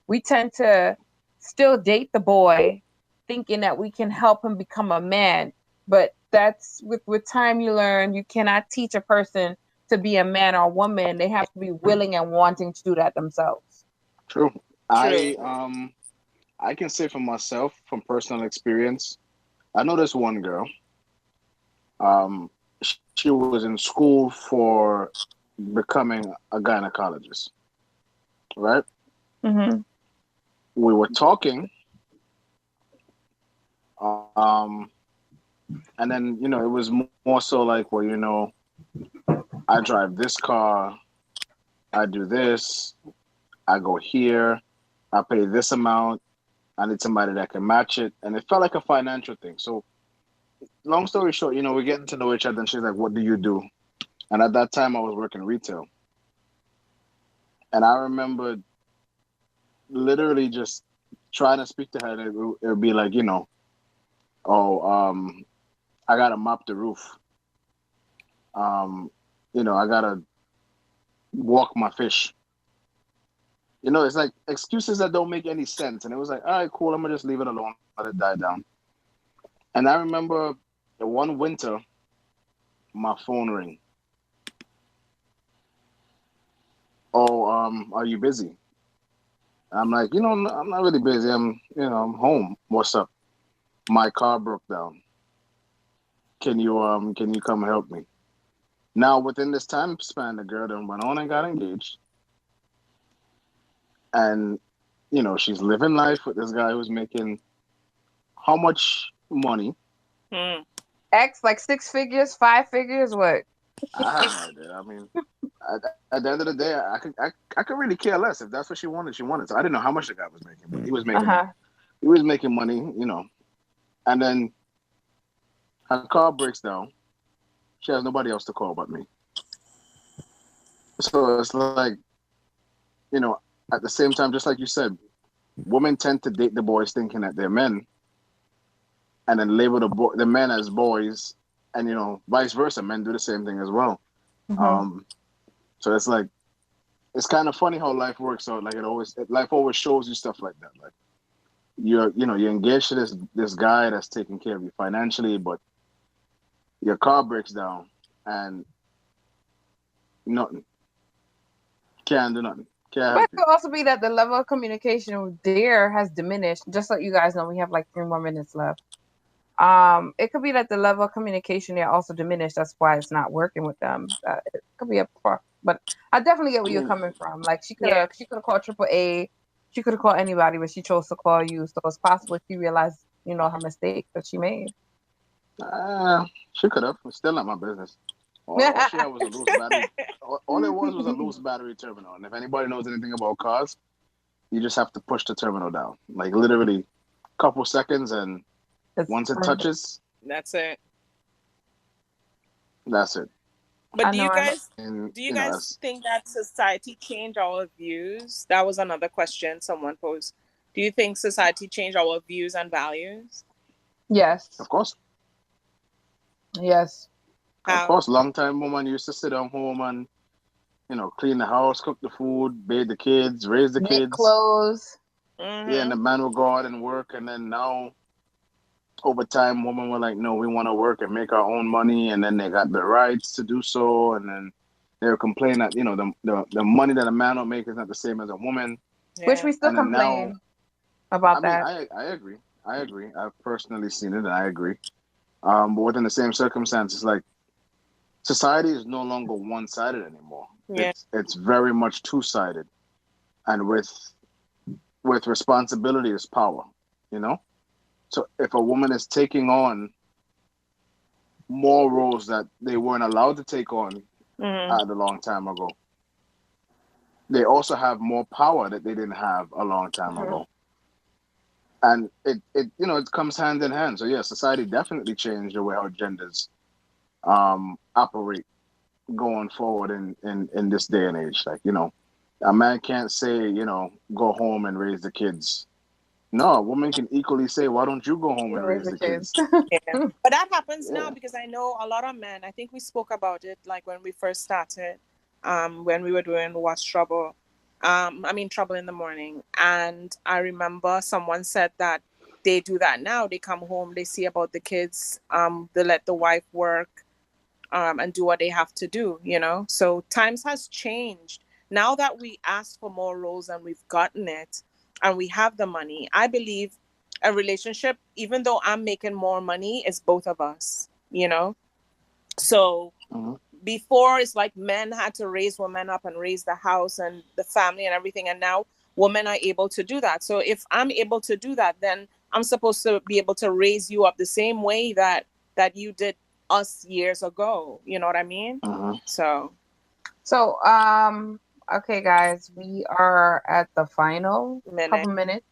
G: we tend to still date the boy, thinking that we can help him become a man. But that's with time you learn you cannot teach a person to be a man or a woman. They have to be willing and wanting to do that themselves.
H: True. I can say for myself, from personal experience, I know this one girl. She was in school for becoming a gynecologist, right?
G: Mm-hmm.
H: We were talking, and then it was more so like, well, I drive this car, I do this, I go here, I pay this amount, I need somebody that can match it. And it felt like a financial thing. So long story short, we're getting to know each other, and she's like, what do you do? And at that time I was working retail. And I remember literally just trying to speak to her, and it would be like, I gotta mop the roof. I gotta walk my fish. It's like excuses that don't make any sense. And it was like, all right, cool, I'm gonna just leave it alone, let it die down. And I remember the one winter, my phone ring. Oh, are you busy? I'm like, I'm not really busy. I'm home. What's up? My car broke down. Can you come help me? Now, within this time span, the girl then went on and got engaged. And, she's living life with this guy who's making how much money?
G: X, like 6 figures, 5 figures, what?
H: I have no idea. I mean, at the end of the day, I could really care less. If that's what she wanted, she wanted. So I didn't know how much the guy was making, but he was making money, And then her car breaks down. She has nobody else to call but me. So it's like, at the same time, just like you said, women tend to date the boys thinking that they're men, and then label the men as boys, and vice versa. Men do the same thing as well. So it's like, it's kind of funny how life works out. Like life always shows you stuff like that. Like you're engaged to this guy that's taking care of you financially, but your car breaks down and nothing. Can't do nothing.
G: But it could also be that the level of communication there has diminished. Just so you guys know, we have like 3 more minutes left. It could be that the level of communication there also diminished. That's why it's not working with them. It could be a part, but I definitely get where you're coming from. Like she could have called AAA, she could have called anybody, but she chose to call you. So it's possible she realized, her mistake that she made.
H: She could have. It's still not my business. All she had was a loose battery. All it was a loose battery terminal. And if anybody knows anything about cars, you just have to push the terminal down. Like literally a couple seconds, and once it touches,
J: that's it.
H: That's it.
J: But do you guys think that society changed our views? That was another question someone posed. Do you think society changed our views and values?
G: Yes.
H: Of course.
G: Yes.
H: Of course, long time woman used to sit at home and, clean the house, cook the food, bathe the kids, raise the kids.
G: Clothes.
H: Yeah, and the man will go out and work. And then now, over time, women were like, no, we want to work and make our own money. And then they got the rights to do so. And then they were complaining that, the money that a man will make is not the same as a woman.
G: Yeah. Which we still complain about that.
H: I agree. I've personally seen it, and I agree. But within the same circumstances, like, society is no longer one-sided anymore. Yeah. It's very much two-sided, and with responsibility is power. So if a woman is taking on more roles that they weren't allowed to take on a long time ago, they also have more power that they didn't have a long time ago. And it comes hand in hand. So yeah, society definitely changed the way how genders operate going forward in this day and age. Like, a man can't say, go home and raise the kids. No, a woman can equally say, why don't you go home and raise the kids?
J: Yeah. But that happens now, because I know a lot of men, I think we spoke about it like when we first started, when we were doing What's Trouble. Trouble in the Morning. And I remember someone said that they do that now. They come home, they see about the kids, they let the wife work and do what they have to do, So times has changed. Now that we asked for more roles and we've gotten it and we have the money, I believe a relationship, even though I'm making more money, is both of us, So before, it's like men had to raise women up and raise the house and the family and everything. And now women are able to do that. So if I'm able to do that, then I'm supposed to be able to raise you up the same way that you did us years ago. You know what I mean? So,
G: okay, guys, we are at the final couple minutes.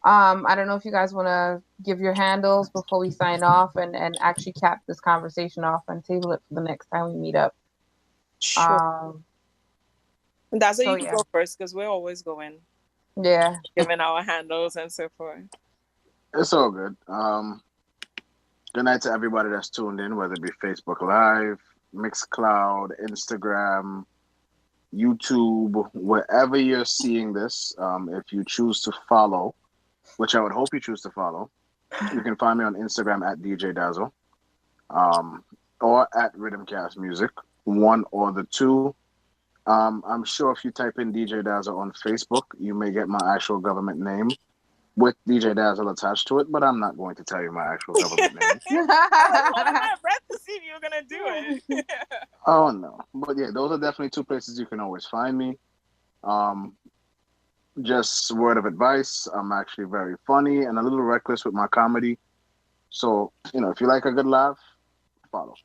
G: I don't know if you guys want to give your handles before we sign off and actually cap this conversation off and table it for the next time we meet up.
J: Sure. That's why you can go first, because we're always going.
G: Yeah.
J: Giving our handles and so forth.
H: It's all good. Good night to everybody that's tuned in, whether it be Facebook Live, Mixcloud, Instagram, YouTube, wherever you're seeing this. If you choose to follow, which I would hope you choose to follow, you can find me on Instagram at DJ Dazzle, or at Rhythmcast Music, one or the two. I'm sure if you type in DJ Dazzle on Facebook, you may get my actual government name with DJ Dazzle attached to it, but I'm not going to tell you my actual government name.
J: I was holding my breath to see if you were gonna do it.
H: Oh no, but yeah, those are definitely two places you can always find me. Just word of advice, I'm actually very funny and a little reckless with my comedy. So, if you like a good laugh, follow.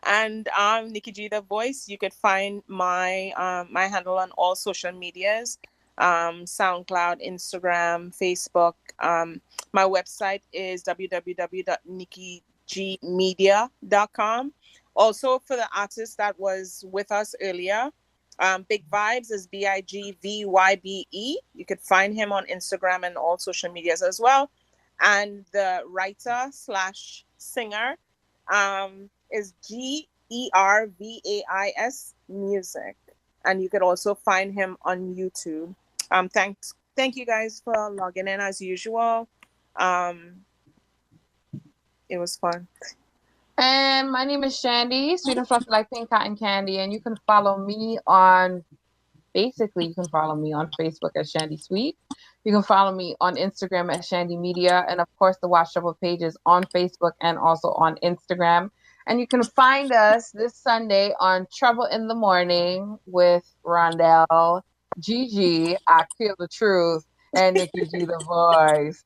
J: And Nikki G the Voice. You could find my my handle on all social medias. SoundCloud, Instagram, Facebook. My website is www.nikkigmedia.com. Also, for the artist that was with us earlier, Big Vibes is BIGVYBE. You could find him on Instagram and all social medias as well. And the writer/singer is GERVAIS Music. And you could also find him on YouTube. Thank you guys for logging in as usual. It was fun.
G: And my name is Shandy, sweet and fluffy like pink cotton candy. And you can follow me on, basically, you can follow me on Facebook at Shandy Sweet. You can follow me on Instagram at Shandy Media. And of course, the Watch Chubble page is on Facebook and also on Instagram. And you can find us this Sunday on Trouble in the Morning with Rondell, Gigi, I Feel the Truth, and Nikki G the Voice.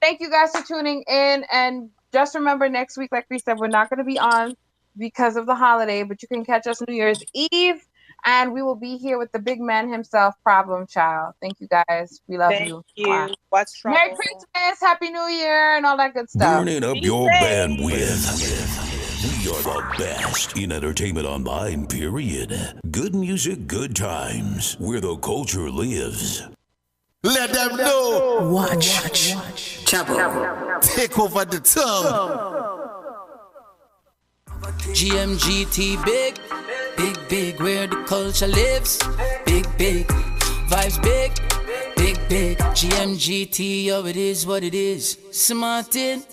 G: Thank you guys for tuning in. And just remember, next week, like we said, we're not going to be on because of the holiday, but you can catch us New Year's Eve. And we will be here with the big man himself, Problem Child. Thank you guys. We love you.
J: Thank you. What's trouble?
G: Merry Christmas, Happy New Year, and all that good stuff.
C: Burning up your bandwidth. We are the best in entertainment online, period. Good music, good times, where the culture lives.
N: Let them know.
F: Watch.
D: Chubble.
N: Take over the tongue.
O: GMGT big, where the culture lives. Big, vibes big. GMGT, yo, it is what it is. Smartin'.